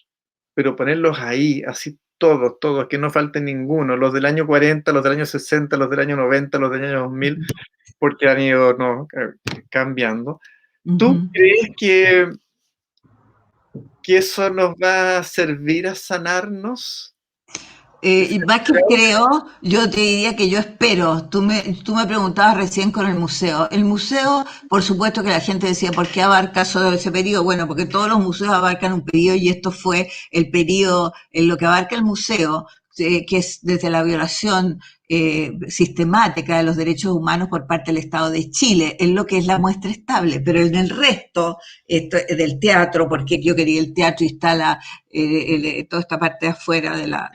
pero ponerlos ahí, así todos, que no falte ninguno, los del año 40, los del año 60, los del año 90, los del año 2000, porque han ido cambiando. ¿Tú crees que eso nos va a servir a sanarnos? Y más que creo, yo te diría que yo espero. Tú me preguntabas recién con el museo. El museo, por supuesto que la gente decía, ¿por qué abarca solo ese periodo? Bueno, porque todos los museos abarcan un periodo, y esto fue el periodo en lo que abarca el museo, que es desde la violación sistemática de los derechos humanos por parte del Estado de Chile, es lo que es la muestra estable, pero en el resto del teatro, porque yo quería el teatro y está toda esta parte de afuera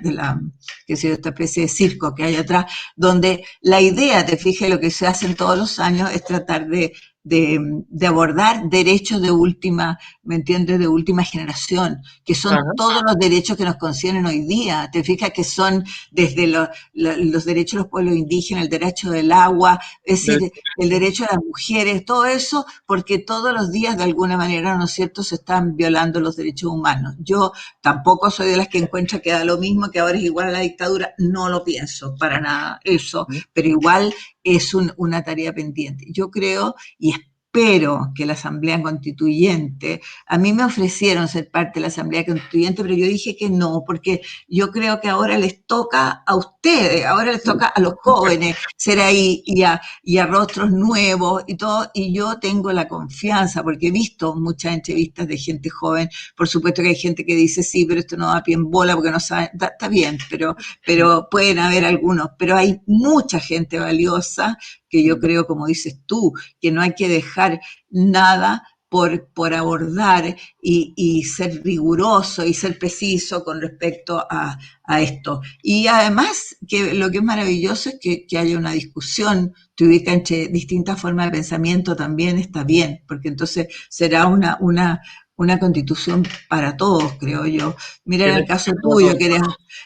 qué sé yo, esta especie de circo que hay atrás, donde la idea, te fijas, lo que se hacen todos los años es tratar de abordar derechos de última, ¿me entiendes?, de última generación, que son Ajá. todos los derechos que nos concienen hoy día. Te fijas que son desde los derechos de los pueblos indígenas, el derecho del agua, es De- decir, el derecho de las mujeres, todo eso, porque todos los días de alguna manera, ¿no es cierto?, se están violando los derechos humanos. Yo tampoco soy de las que encuentra que da lo mismo, que ahora es igual a la dictadura, no lo pienso para nada eso, pero igual es una tarea pendiente. Yo creo y espero que la Asamblea Constituyente, a mí me ofrecieron ser parte de la Asamblea Constituyente, pero yo dije que no, porque yo creo que ahora les toca a ustedes, ahora les toca a los jóvenes ser ahí y a rostros nuevos y todo, y yo tengo la confianza, porque he visto muchas entrevistas de gente joven, por supuesto que hay gente que dice, sí, pero esto no da pie en bola porque no sabe, está bien, pero pueden haber algunos, pero hay mucha gente valiosa que yo creo, como dices tú, que no hay que dejar nada por abordar y ser riguroso y ser preciso con respecto a esto. Y además, que lo que es maravilloso es que haya una discusión, te ubica entre distintas formas de pensamiento también está bien, porque entonces será una constitución para todos, creo yo. Mira, Tiene que ser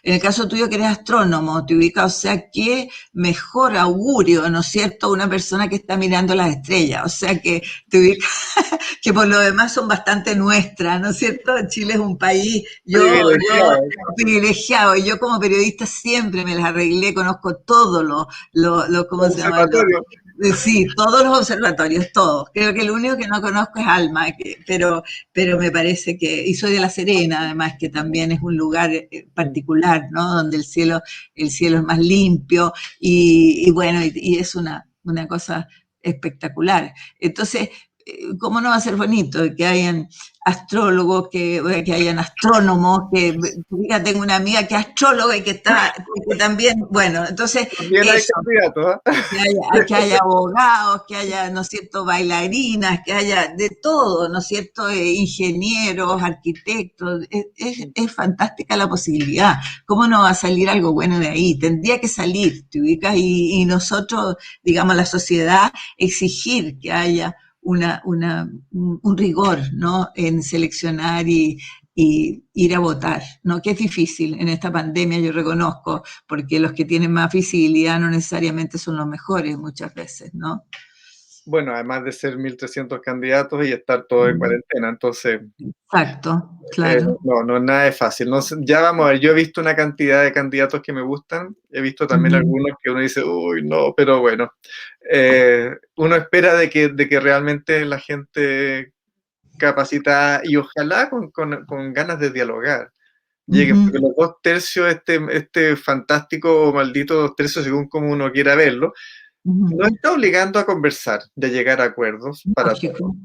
en el caso tuyo que eres astrónomo, te ubica, o sea, qué mejor augurio, ¿no es cierto? Una persona que está mirando las estrellas, o sea, que te ubica que por lo demás son bastante nuestras, ¿no es cierto? Chile es un país, yo privilegiado. privilegiado, y yo como periodista siempre me las arreglé, conozco todos ¿cómo se llama? Observatorio. Sí, todos los observatorios, todos. Creo que el único que no conozco es Alma, pero me parece que, y soy de La Serena, además, que también es un lugar particular, ¿no? Donde el cielo es más limpio y bueno, y es una cosa espectacular. Entonces, ¿cómo no va a ser bonito que hayan astrólogos, que hayan astrónomos, mira, tengo una amiga que es astróloga y que también, bueno, entonces También hay eso, candidatos, ¿ah? que haya abogados, que haya, ¿no es cierto?, bailarinas, que haya de todo, ¿no es cierto?, ingenieros, arquitectos, es fantástica la posibilidad. ¿Cómo no va a salir algo bueno de ahí? Tendría que salir, ¿te ubicas? Y nosotros, digamos, la sociedad, exigir que haya un rigor, ¿no?, en seleccionar y ir a votar, ¿no? Que es difícil en esta pandemia, yo reconozco, porque los que tienen más visibilidad no necesariamente son los mejores muchas veces, ¿no? Bueno, además de ser 1.300 candidatos y estar todo en cuarentena, entonces Exacto, claro. no, no es nada de fácil. No sé, ya vamos a ver, yo he visto una cantidad de candidatos que me gustan, he visto también Ujú. algunos que uno dice, uy, no, pero bueno, uno espera de que realmente la gente capacitada y ojalá con ganas de dialogar lleguen, Ujú. porque los 2/3, este fantástico o maldito 2/3, según como uno quiera verlo, Ujú. nos está obligando a conversar, de llegar a acuerdos para todos. Lógico,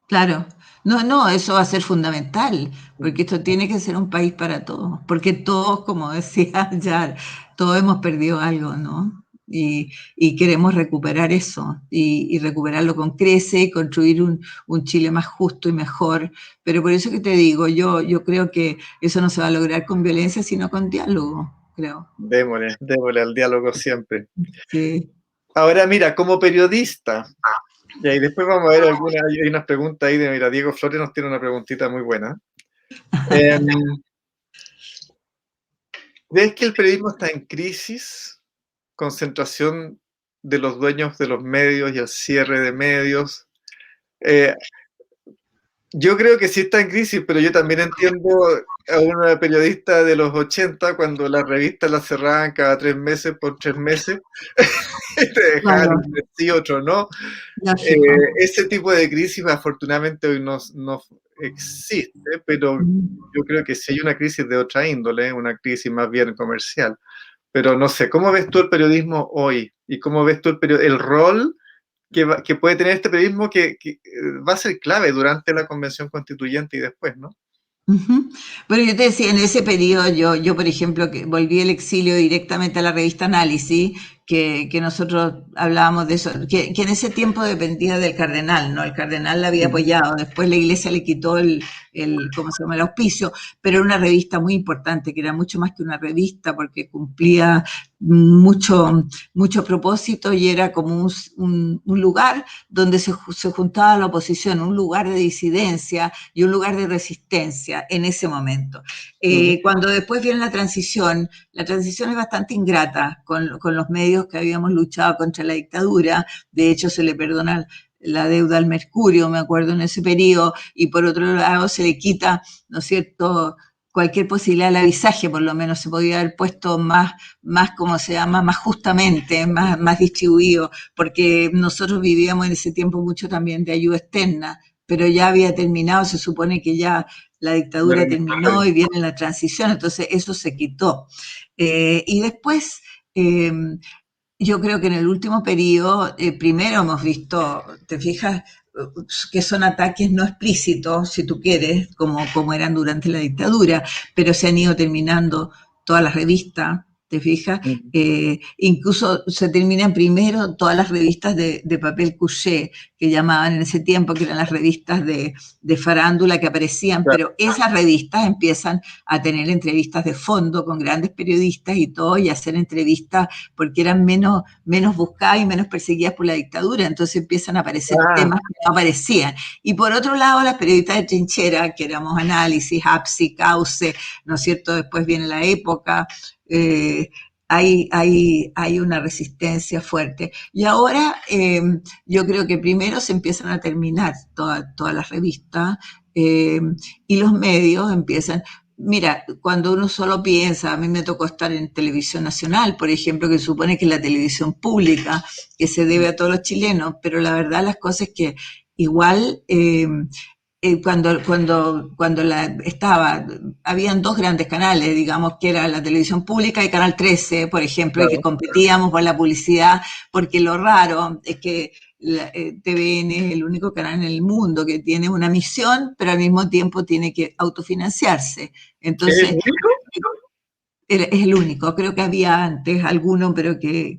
claro. No, no, eso va a ser fundamental, porque esto tiene que ser un país para todos, porque todos, como decía ya, todos hemos perdido algo, ¿no? Y queremos recuperar eso, y recuperarlo con crece y construir un Chile más justo y mejor. Pero por eso que te digo, yo creo que eso no se va a lograr con violencia, sino con diálogo, creo. Démosle al diálogo siempre. Sí. Ahora, mira, como periodista, y ahí después vamos a ver hay unas preguntas ahí mira, Diego Flores nos tiene una preguntita muy buena. Em, ¿Ves que el periodismo está en crisis? Concentración de los dueños de los medios y el cierre de medios. Eh, yo creo que sí está en crisis, pero yo también entiendo a una periodista de los 80 cuando las revistas las cerraban cada 3 meses por 3 meses, y te dejaban Claro, un mes sí, otro no. lógico. Ese tipo de crisis afortunadamente hoy no existe, pero yo creo que sí hay una crisis de otra índole, una crisis más bien comercial. Pero no sé, ¿cómo ves tú el periodismo hoy? ¿Y cómo ves tú el rol que puede tener este periodismo que va a ser clave durante la convención constituyente y después, ¿no? Ujú. Bueno, yo te decía, en ese periodo yo, por ejemplo, que volví el exilio directamente a la revista Análisis, que nosotros hablábamos de eso, que en ese tiempo dependía del cardenal, ¿no? El cardenal la había Ujú. apoyado, después la iglesia le quitó ¿cómo se llama?, el auspicio, pero era una revista muy importante, que era mucho más que una revista, porque cumplía mucho, mucho propósito y era como un lugar donde se juntaba la oposición, un lugar de disidencia y un lugar de resistencia en ese momento. Ujú. Cuando después viene la transición es bastante ingrata con los medios que habíamos luchado contra la dictadura. De hecho, se le perdona la deuda al Mercurio, me acuerdo, en ese periodo, y por otro lado se le quita, ¿no es cierto?, cualquier posibilidad al avisaje, por lo menos se podía haber puesto más ¿cómo se llama?, más justamente, más distribuido, porque nosotros vivíamos en ese tiempo mucho también de ayuda externa, pero ya había terminado, se supone que ya la No era dictadura terminó necesario. y viene la transición, entonces eso se quitó. Y después, eh, yo creo que en el último periodo, primero hemos visto, te fijas, que son ataques no explícitos, si tú quieres, como eran durante la dictadura, pero se han ido terminando todas las revistas, te fijas, Ujú. incluso se terminan primero todas las revistas de papel couché, que llamaban en ese tiempo, que eran las revistas de farándula que aparecían, Claro. pero esas revistas empiezan a tener entrevistas de fondo con grandes periodistas y todo, y hacer entrevistas porque eran menos buscadas y menos perseguidas por la dictadura, entonces empiezan a aparecer Ah, temas que no aparecían. Y por otro lado, las periodistas de trinchera, que éramos Análisis, APSI, Cauce, ¿no es cierto? Después viene la época, eh, hay una resistencia fuerte. Y ahora yo creo que primero se empiezan a terminar todas las revistas eh, y los medios empiezan. Mira, cuando uno solo piensa, a mí me tocó estar en televisión nacional, por ejemplo, que supone que es la televisión pública, que se debe a todos los chilenos, pero la verdad las cosas es que igual cuando habían dos grandes canales, digamos, que era la televisión pública y Canal 13, por ejemplo, y que claro. competíamos por la publicidad, porque lo raro es que TVN es el único canal en el mundo que tiene una misión, pero al mismo tiempo tiene que autofinanciarse. ¿Es el Entonces, único? es el único, creo que había antes alguno, pero que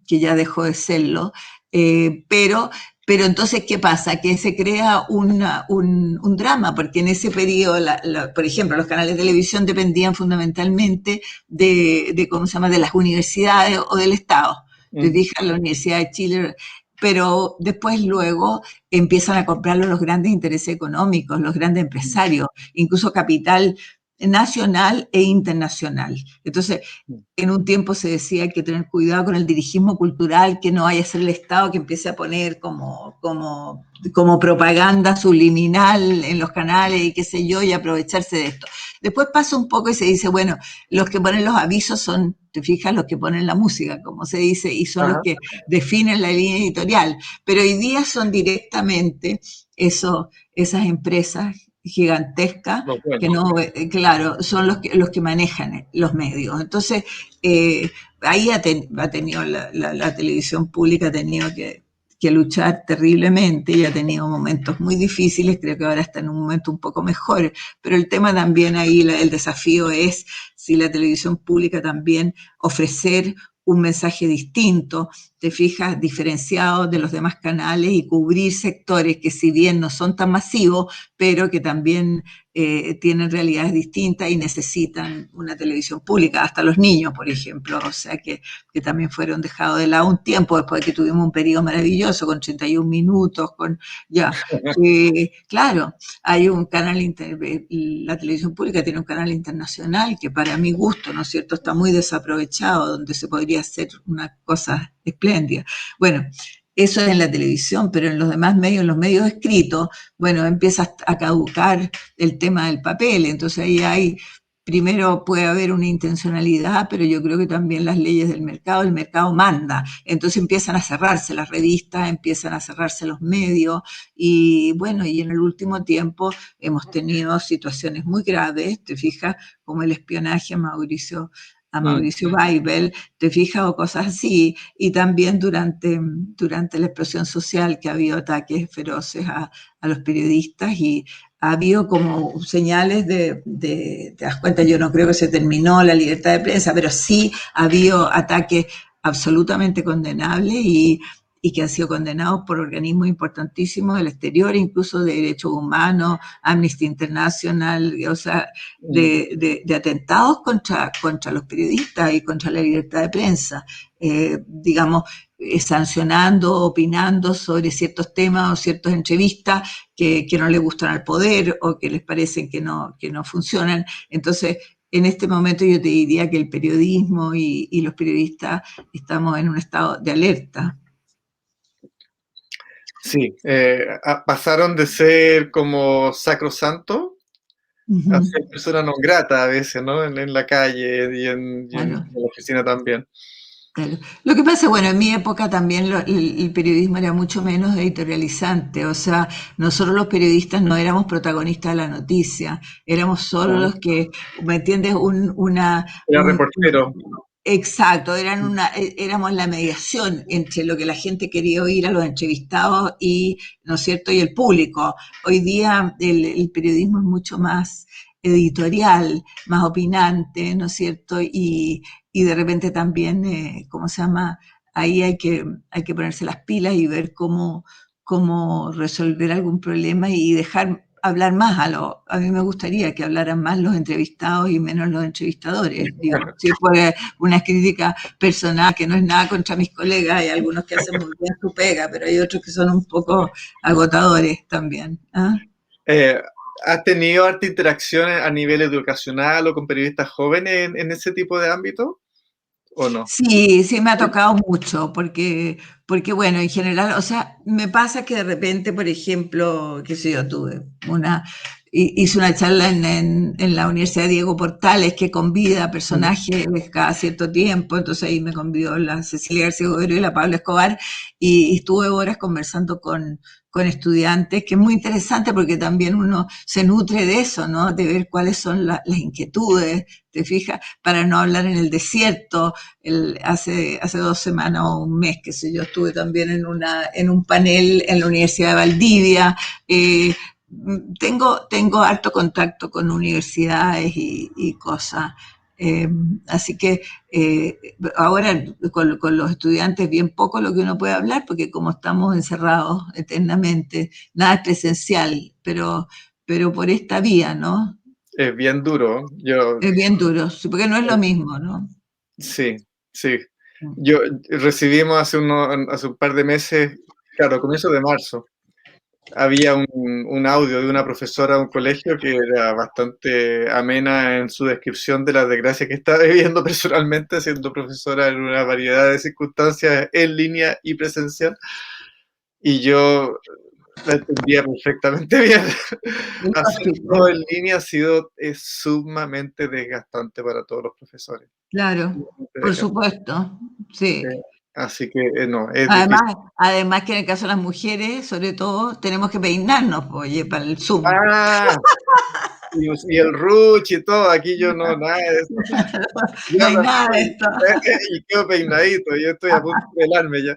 ya dejó de serlo. Eh, pero, pero entonces, ¿qué pasa? Que se crea un drama, porque en ese periodo, por ejemplo, los canales de televisión dependían fundamentalmente ¿cómo se llama?, de las universidades o del Estado. Te Ujú. fijas, la Universidad de Chile, pero después luego empiezan a comprarlo los grandes intereses económicos, los grandes empresarios, incluso capital nacional e internacional. Entonces, en un tiempo se decía que hay que tener cuidado con el dirigismo cultural, que no vaya a ser el Estado que empiece a poner como propaganda subliminal en los canales y qué sé yo, y aprovecharse de esto. Después pasa un poco y se dice, bueno, los que ponen los avisos son, te fijas, los que ponen la música, como se dice, y son los Ajá. que definen la línea editorial. Pero hoy día son directamente esas empresas gigantescas No, que bueno. no, claro, son los que manejan los medios. Entonces, eh, ahí ha tenido la televisión pública, ha tenido que luchar terriblemente y ha tenido momentos muy difíciles, creo que ahora está en un momento un poco mejor, pero el tema también ahí, el desafío es si la televisión pública también ofrecer un mensaje distinto, te fijas, diferenciado de los demás canales y cubrir sectores que si bien no son tan masivos, pero que también tienen realidades distintas y necesitan una televisión pública, hasta los niños, por ejemplo, o sea que también fueron dejados de lado un tiempo después de que tuvimos un periodo maravilloso con 31 minutos, ya. Claro, hay un canal, la televisión pública tiene un canal internacional que para mi gusto, ¿no es cierto?, está muy desaprovechado, donde se podría hacer una cosa espléndida. Bueno, eso es en la televisión, pero en los demás medios, en los medios escritos, bueno, empieza a caducar el tema del papel, entonces ahí primero puede haber una intencionalidad, pero yo creo que también las leyes del mercado, el mercado manda, entonces empiezan a cerrarse las revistas, empiezan a cerrarse los medios, y bueno, y en el último tiempo hemos tenido situaciones muy graves, te fijas, como el espionaje a Mauricio a Mauricio Weibel, te fijas, o cosas así, y también durante la explosión social que ha habido ataques feroces a los periodistas y ha habido como señales te das cuenta, yo no creo que se terminó la libertad de prensa, pero sí ha habido ataques absolutamente condenables y que han sido condenados por organismos importantísimos del exterior, incluso de derechos humanos, Amnesty International, o sea, de atentados contra los periodistas y contra la libertad de prensa, digamos, sancionando, opinando sobre ciertos temas o ciertas entrevistas que no le gustan al poder o que les parecen que no funcionan. Entonces, en este momento yo te diría que el periodismo y los periodistas estamos en un estado de alerta. Sí, pasaron de ser como sacrosanto a ser persona non grata a veces, ¿no? En la calle y en la oficina también. Claro. Lo que pasa, bueno, en mi época también el periodismo era mucho menos editorializante, o sea, nosotros los periodistas no éramos protagonistas de la noticia, éramos solo los que, ¿me entiendes? Era reportero. Exacto, éramos la mediación entre lo que la gente quería oír a los entrevistados y, ¿no es cierto?, y el público. Hoy día el periodismo es mucho más editorial, más opinante, ¿no es cierto? Y de repente también, ¿cómo se llama? Ahí hay que ponerse las pilas y ver cómo resolver algún problema y dejar hablar más a mí me gustaría que hablaran más los entrevistados y menos los entrevistadores. Digo, si fue una crítica personal, que no es nada contra mis colegas, hay algunos que hacen muy bien su pega, pero hay otros que son un poco agotadores también. ¿Ah? ¿Has tenido harta interacción a nivel educacional o con periodistas jóvenes en ese tipo de ámbito? ¿O no? Sí, sí me ha tocado mucho, porque bueno, en general, o sea, me pasa que de repente, por ejemplo, qué sé yo, hice una charla en la Universidad Diego Portales que convida a personajes cada cierto tiempo, entonces ahí me convidó la Cecilia García Godoy y la Pablo Escobar, y estuve horas conversando con estudiantes, que es muy interesante porque también uno se nutre de eso, ¿no? De ver cuáles son las inquietudes, ¿te fijas? Para no hablar en el desierto. Hace 2 semanas o un mes, qué sé yo, estuve también en un panel en la Universidad de Valdivia. Tengo harto contacto con universidades y cosas. Así que ahora con los estudiantes bien poco lo que uno puede hablar, porque como estamos encerrados eternamente, nada es presencial, pero por esta vía, ¿no? Es bien duro. Es bien duro, sí, porque no es lo mismo, ¿no? Sí, sí. Yo recibimos hace un par de meses, claro, comienzo de marzo, había un audio de una profesora de un colegio que era bastante amena en su descripción de las desgracias que estaba viviendo personalmente, siendo profesora en una variedad de circunstancias en línea y presencial. Y yo la entendía perfectamente bien. Hacer todo en línea ha sido sumamente desgastante para todos los profesores. Claro, por supuesto, sí. Así que no, es Además, difícil. además que en el caso de las mujeres, sobre todo, tenemos que peinarnos, oye, para el Zoom. Ah, y el ruch y todo, aquí yo no, nada de eso. Yo No hay ahora nada de estoy, esto. y quedo peinadito, yo estoy a punto de pelarme ya.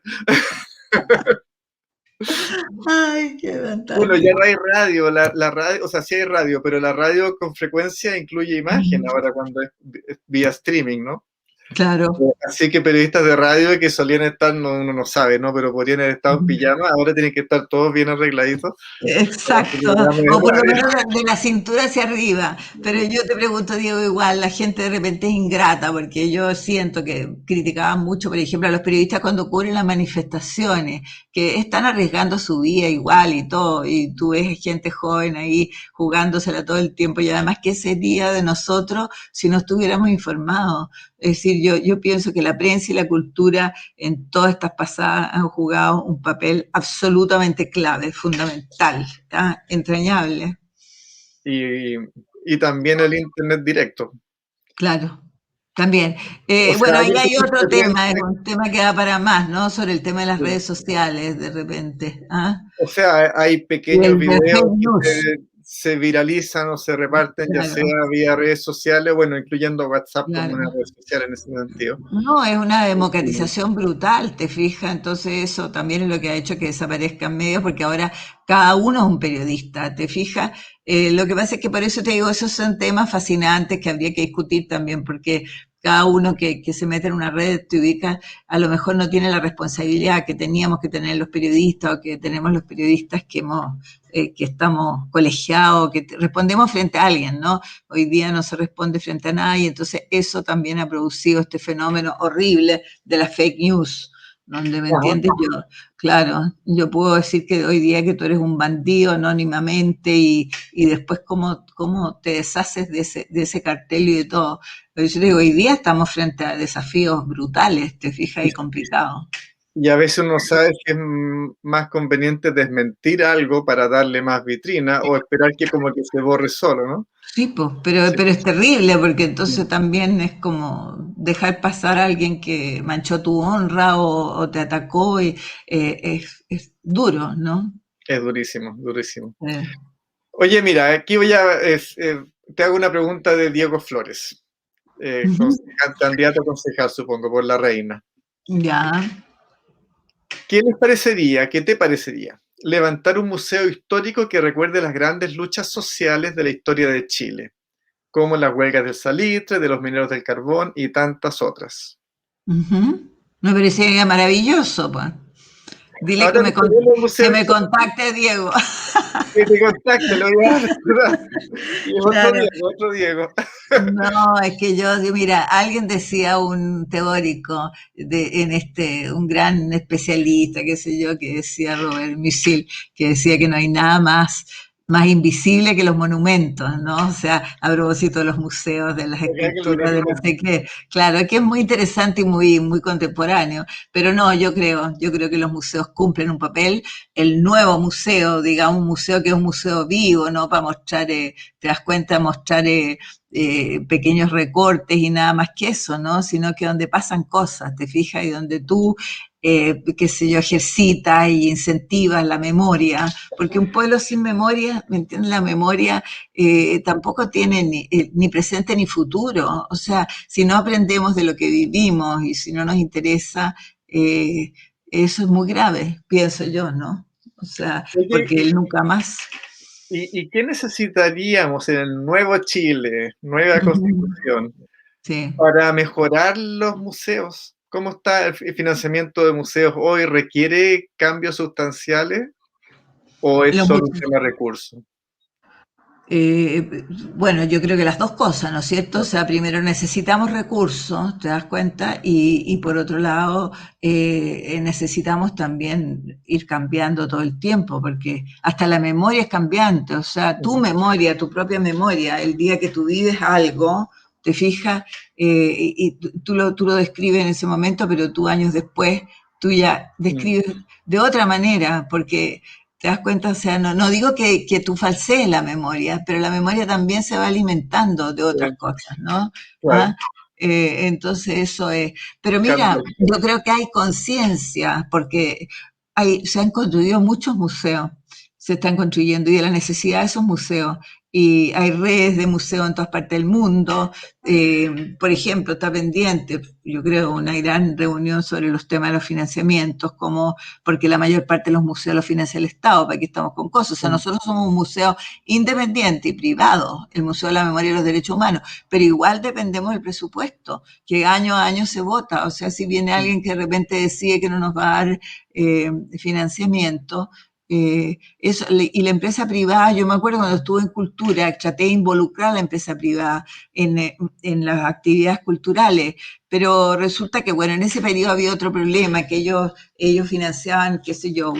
Ay, qué Bueno, ya fantástico. no hay radio, la radio, o sea, sí hay radio, pero la radio con frecuencia incluye imagen ahora cuando es vía streaming, ¿no? Claro. Así que periodistas de radio que solían estar, uno no sabe, ¿no? Pero podrían haber estado en pijama, ahora tienen que estar todos bien arregladitos para su Exacto, programa de o por lo radio. menos de la cintura hacia arriba. Pero yo te pregunto, Diego, igual la gente de repente es ingrata, porque yo siento que criticaban mucho, por ejemplo, a los periodistas cuando ocurren las manifestaciones, que están arriesgando su vida igual y todo, y tú ves gente joven ahí jugándosela todo el tiempo, y además, ¿qué sería de nosotros si no estuviéramos informados? Es decir, yo pienso que la prensa y la cultura en todas estas pasadas han jugado un papel absolutamente clave, fundamental, ¿tá? Entrañable. Y, y también el internet directo. Claro, también. O sea, Bueno, ahí yo hay otro tema, es simplemente, un tema que da para más, ¿no? Sobre el tema de las redes sociales, de repente. ¿Ah? o sea, hay Y pequeños el de videos fake news. se viralizan o se reparten, ya sea Claro, vía redes sociales, bueno, incluyendo WhatsApp como una claro. red social en ese sentido. No, es una democratización brutal, te fijas, entonces eso también es lo que ha hecho que desaparezcan medios, porque ahora cada uno es un periodista, te fijas. Lo que pasa es que por eso te digo, esos son temas fascinantes que habría que discutir también, porque cada uno que se mete en una red, te ubicas, a lo mejor no tiene la responsabilidad que teníamos que tener los periodistas o que tenemos los periodistas que estamos colegiados, que respondemos frente a alguien, ¿no? Hoy día no se responde frente a nadie, entonces eso también ha producido este fenómeno horrible de las fake news, donde, ¿me Ajá. entiendes? Yo, claro, yo puedo decir que hoy día que tú eres un bandido anónimamente y después cómo te deshaces de ese cartel y de todo. Pero yo digo, hoy día estamos frente a desafíos brutales, te fijas, y complicados. Y a veces uno sabe que es más conveniente desmentir algo para darle más vitrina o esperar que como que se borre solo, ¿no? Sí, pues, Sí. pero es terrible porque entonces también es como dejar pasar a alguien que manchó tu honra o te atacó y es duro, ¿no? Es durísimo, durísimo. Eh, Oye, mira, aquí te hago una pregunta de Diego Flores, ujú. candidato a concejal, supongo, por la reina. Ya. ¿Qué les parecería, qué te parecería, levantar un museo histórico que recuerde las grandes luchas sociales de la historia de Chile, como las huelgas del salitre, de los mineros del carbón y tantas otras? Ujú. Me parecería maravilloso, pues. Dile Ahora tenemos un que museo me histórico contacte Diego. que te contacte, lo voy a dar, ¿verdad? Y es otro Claro. Diego, otro Diego. No, es que mira, alguien decía, un teórico un gran especialista, qué sé yo, que decía Robert Michel, que decía que no hay nada más invisible que los monumentos, ¿no? O sea, a propósito de los museos, de las Acá que lo esculturas, de no recuerdo. sé qué. Claro, es que es muy interesante y muy contemporáneo, pero no, yo creo que los museos cumplen un papel. El nuevo museo, digamos, un museo que es un museo vivo, ¿no? Para mostrar, te das cuenta, mostrar pequeños recortes y nada más que eso, ¿no? Sino que donde pasan cosas, te fijas, y donde tú, qué sé yo, ejercitas y incentivas la memoria, porque un pueblo sin memoria, ¿me entiendes? La memoria tampoco tiene ni presente ni futuro, o sea, si no aprendemos de lo que vivimos y si no nos interesa, eso es muy grave, pienso yo, ¿no? O sea, Oye, porque él nunca más. ¿y qué necesitaríamos en el nuevo Chile, nueva Ujú. constitución, Sí. para mejorar los museos? ¿Cómo está el financiamiento de museos hoy? ¿Requiere cambios sustanciales o es Los, solo un tema de recursos? bueno, yo creo que las dos cosas, ¿no es cierto? O sea, primero necesitamos recursos, te das cuenta, y por otro lado necesitamos también ir cambiando todo el tiempo, porque hasta la memoria es cambiante, o sea, tu memoria, tu propia memoria, el día que tú vives algo, te fijas, y tú lo describes en ese momento, pero tú años después, tú ya Mm, describes de otra manera, porque te das cuenta, o sea, no digo que tú falsees la memoria, pero la memoria también se va alimentando de otras bien, cosas, ¿no? claro, ¿Ah? Entonces eso es. Pero cambio. mira, yo creo que hay conciencia, porque se han construido muchos museos, se están construyendo, y de la necesidad de esos museos. Y hay redes de museos en todas partes del mundo. Por ejemplo, está pendiente, yo creo, una gran reunión sobre los temas de los financiamientos, como porque la mayor parte de los museos los financia el Estado, para que estamos con cosas. O sea, Mm, nosotros somos un museo independiente y privado, el Museo de la Memoria y los Derechos Humanos, pero igual dependemos del presupuesto, que año a año se vota. O sea, si viene mm, alguien que de repente decide que no nos va a dar financiamiento, y la empresa privada, yo me acuerdo cuando estuve en cultura, traté de involucrar a la empresa privada en las actividades culturales, pero resulta que, bueno, en ese periodo había otro problema, que ellos financiaban, qué sé yo,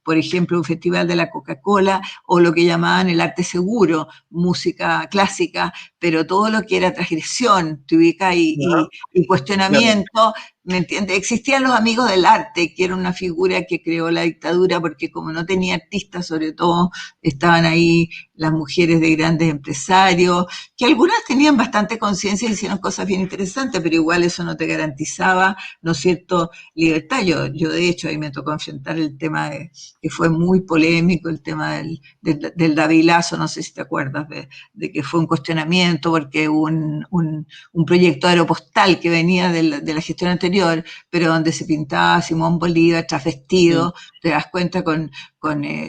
por ejemplo, un festival de la Coca-Cola o lo que llamaban el arte seguro, música clásica, pero todo lo que era transgresión, te ubica, ah, y claro, cuestionamiento, ¿me entiendes? Existían los amigos del arte, que era una figura que creó la dictadura, porque como no tenía artistas, sobre todo, estaban ahí las mujeres de grandes empresarios, que algunas tenían bastante conciencia y hicieron cosas bien interesantes, pero igual eso no te garantizaba, ¿no es cierto?, libertad. Yo de hecho, ahí me tocó enfrentar el tema que fue muy polémico, el tema del Davilazo, no sé si te acuerdas, de que fue un cuestionamiento porque hubo un proyecto aeropostal que venía de la gestión anterior, pero donde se pintaba Simón Bolívar transvestido, te das cuenta, con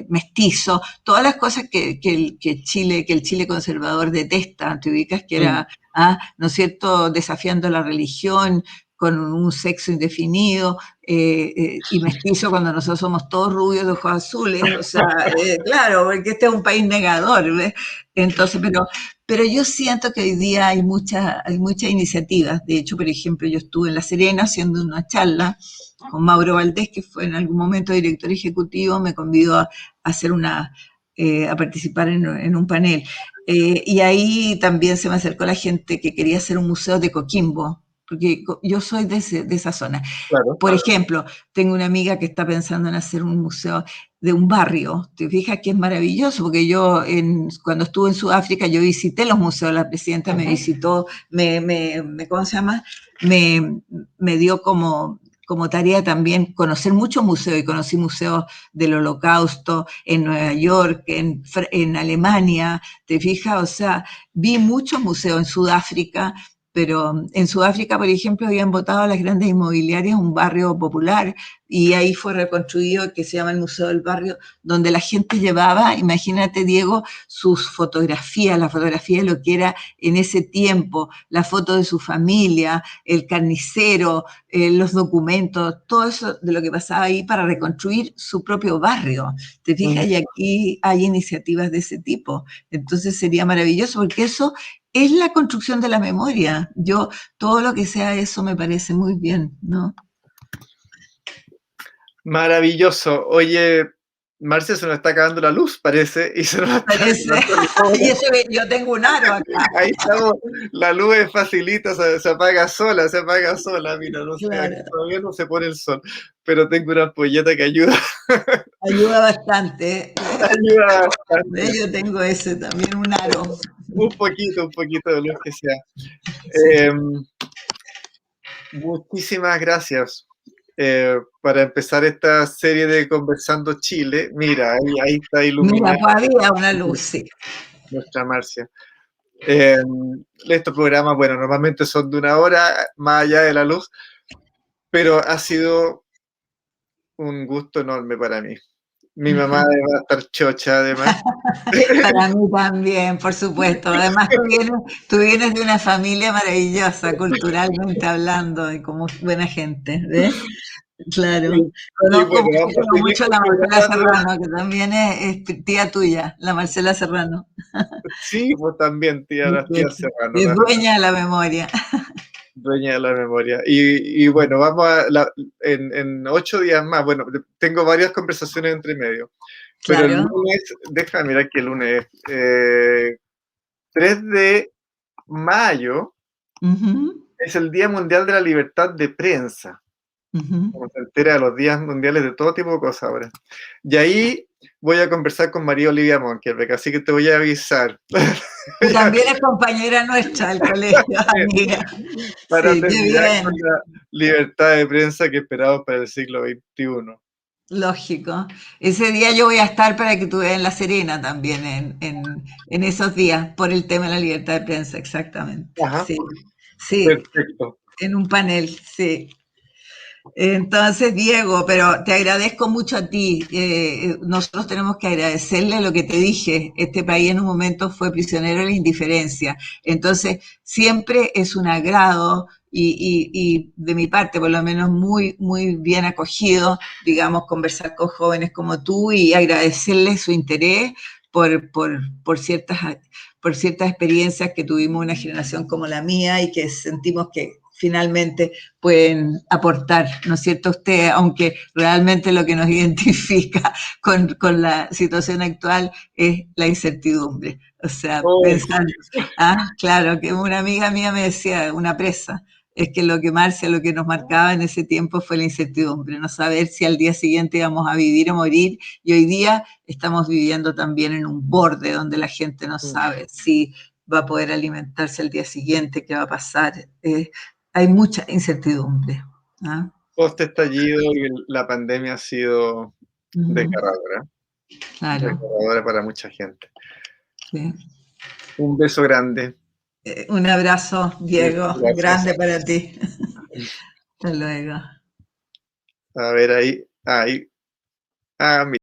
mestizo, todas las cosas que el Chile conservador detesta, te ubicas, que era, ¿no es cierto?, desafiando la religión, con un sexo indefinido, y mestizo cuando nosotros somos todos rubios de ojos azules, o sea, claro, porque este es un país negador, ¿ves? Entonces, pero yo siento que hoy día hay muchas iniciativas. De hecho, por ejemplo, yo estuve en La Serena haciendo una charla con Mauro Valdés, que fue en algún momento director ejecutivo, me convidó a hacer a participar en un panel. Y ahí también se me acercó la gente que quería hacer un museo de Coquimbo, porque yo soy de esa zona. Claro. Por ejemplo, tengo una amiga que está pensando en hacer un museo de un barrio. Te fijas que es maravilloso, porque yo cuando estuve en Sudáfrica, yo visité los museos, la presidenta me visitó, ¿cómo se llama? Me dio como tarea también conocer muchos museos, y conocí museos del Holocausto en Nueva York, en Alemania, te fijas, o sea, vi muchos museos en Sudáfrica, pero en Sudáfrica, por ejemplo, habían votado a las grandes inmobiliarias un barrio popular, y ahí fue reconstruido, que se llama el Museo del Barrio, donde la gente llevaba, imagínate, Diego, sus fotografías, la fotografía de lo que era en ese tiempo, la foto de su familia, el carnicero, los documentos, todo eso de lo que pasaba ahí para reconstruir su propio barrio. ¿Te fijas? Y aquí hay iniciativas de ese tipo. Entonces sería maravilloso, porque eso es la construcción de la memoria. Todo lo que sea eso me parece muy bien, ¿no? Maravilloso. Oye, Marcia, se nos está acabando la luz, parece, y se nos está Parece. Y eso que yo tengo un aro acá. Ahí estamos, la luz es facilita, se apaga sola, mira, no sé, aquí Claro. todavía no se pone el sol, pero tengo una ampolleta que ayuda, Ayuda bastante. ayuda bastante, Yo tengo ese también, un aro. un poquito de luz que sea. Muchísimas gracias. Para empezar esta serie de Conversando Chile, mira, ahí está Mira, iluminada pues había una luz, sí. nuestra Marcia. Estos programas, bueno, normalmente son de 1 hora, más allá de la luz, pero ha sido un gusto enorme para mí. Mi mamá va a estar chocha, además. Para mí también, por supuesto. Además, tú vienes de una familia maravillosa, culturalmente hablando, y como buena gente, ¿ves? Claro. Y Conozco bueno, vamos a muchísimo seguir mucho a la Marcela programando. Serrano, que también es tía tuya, la Marcela Serrano. Sí, pues también, tía, las tías Serrano, Es dueña de la memoria. dueña de la memoria. Y bueno, vamos en 8 días más. Bueno, tengo varias conversaciones entre medio. Pero el Claro. lunes, déjame mirar que el lunes, 3 de mayo, es el Día Mundial de la Libertad de Prensa. Como se entera de los días mundiales de todo tipo de cosas ahora. Y ahí voy a conversar con María Olivia Monkerbeck, así que te voy a avisar. Y también es compañera nuestra del colegio, amiga. Para Sí, qué terminar con bien. la libertad de prensa que esperamos para el siglo XXI. Lógico. Ese día yo voy a estar para que tú veas en La Serena también, en esos días, por el tema de la libertad de prensa, exactamente. Ajá, Sí, sí, perfecto. en un panel, sí. Entonces, Diego, pero te agradezco mucho a ti. Nosotros tenemos que agradecerle lo que te dije. Este país en un momento fue prisionero de la indiferencia. Entonces, siempre es un agrado y de mi parte, por lo menos, muy, muy bien acogido, digamos, conversar con jóvenes como tú y agradecerles su interés por ciertas experiencias que tuvimos una generación como la mía y que sentimos que finalmente pueden aportar, ¿no es cierto? Usted, aunque realmente lo que nos identifica con la situación actual es la incertidumbre. O sea, Oh, pensar, claro, que una amiga mía me decía, una presa, Es que lo que Marcia, lo que nos marcaba en ese tiempo fue la incertidumbre, no saber si al día siguiente íbamos a vivir o morir, y hoy día estamos viviendo también en un borde donde la gente no sabe si va a poder alimentarse al día siguiente, qué va a pasar. Hay mucha incertidumbre. ¿Ah? Post estallido y la pandemia ha sido desgarradora. Claro. Desgarradora para mucha gente. Sí. Un beso grande. Un abrazo, Diego, Gracias. grande para ti. Hasta luego. A ver ahí. Ahí. Ah, mira.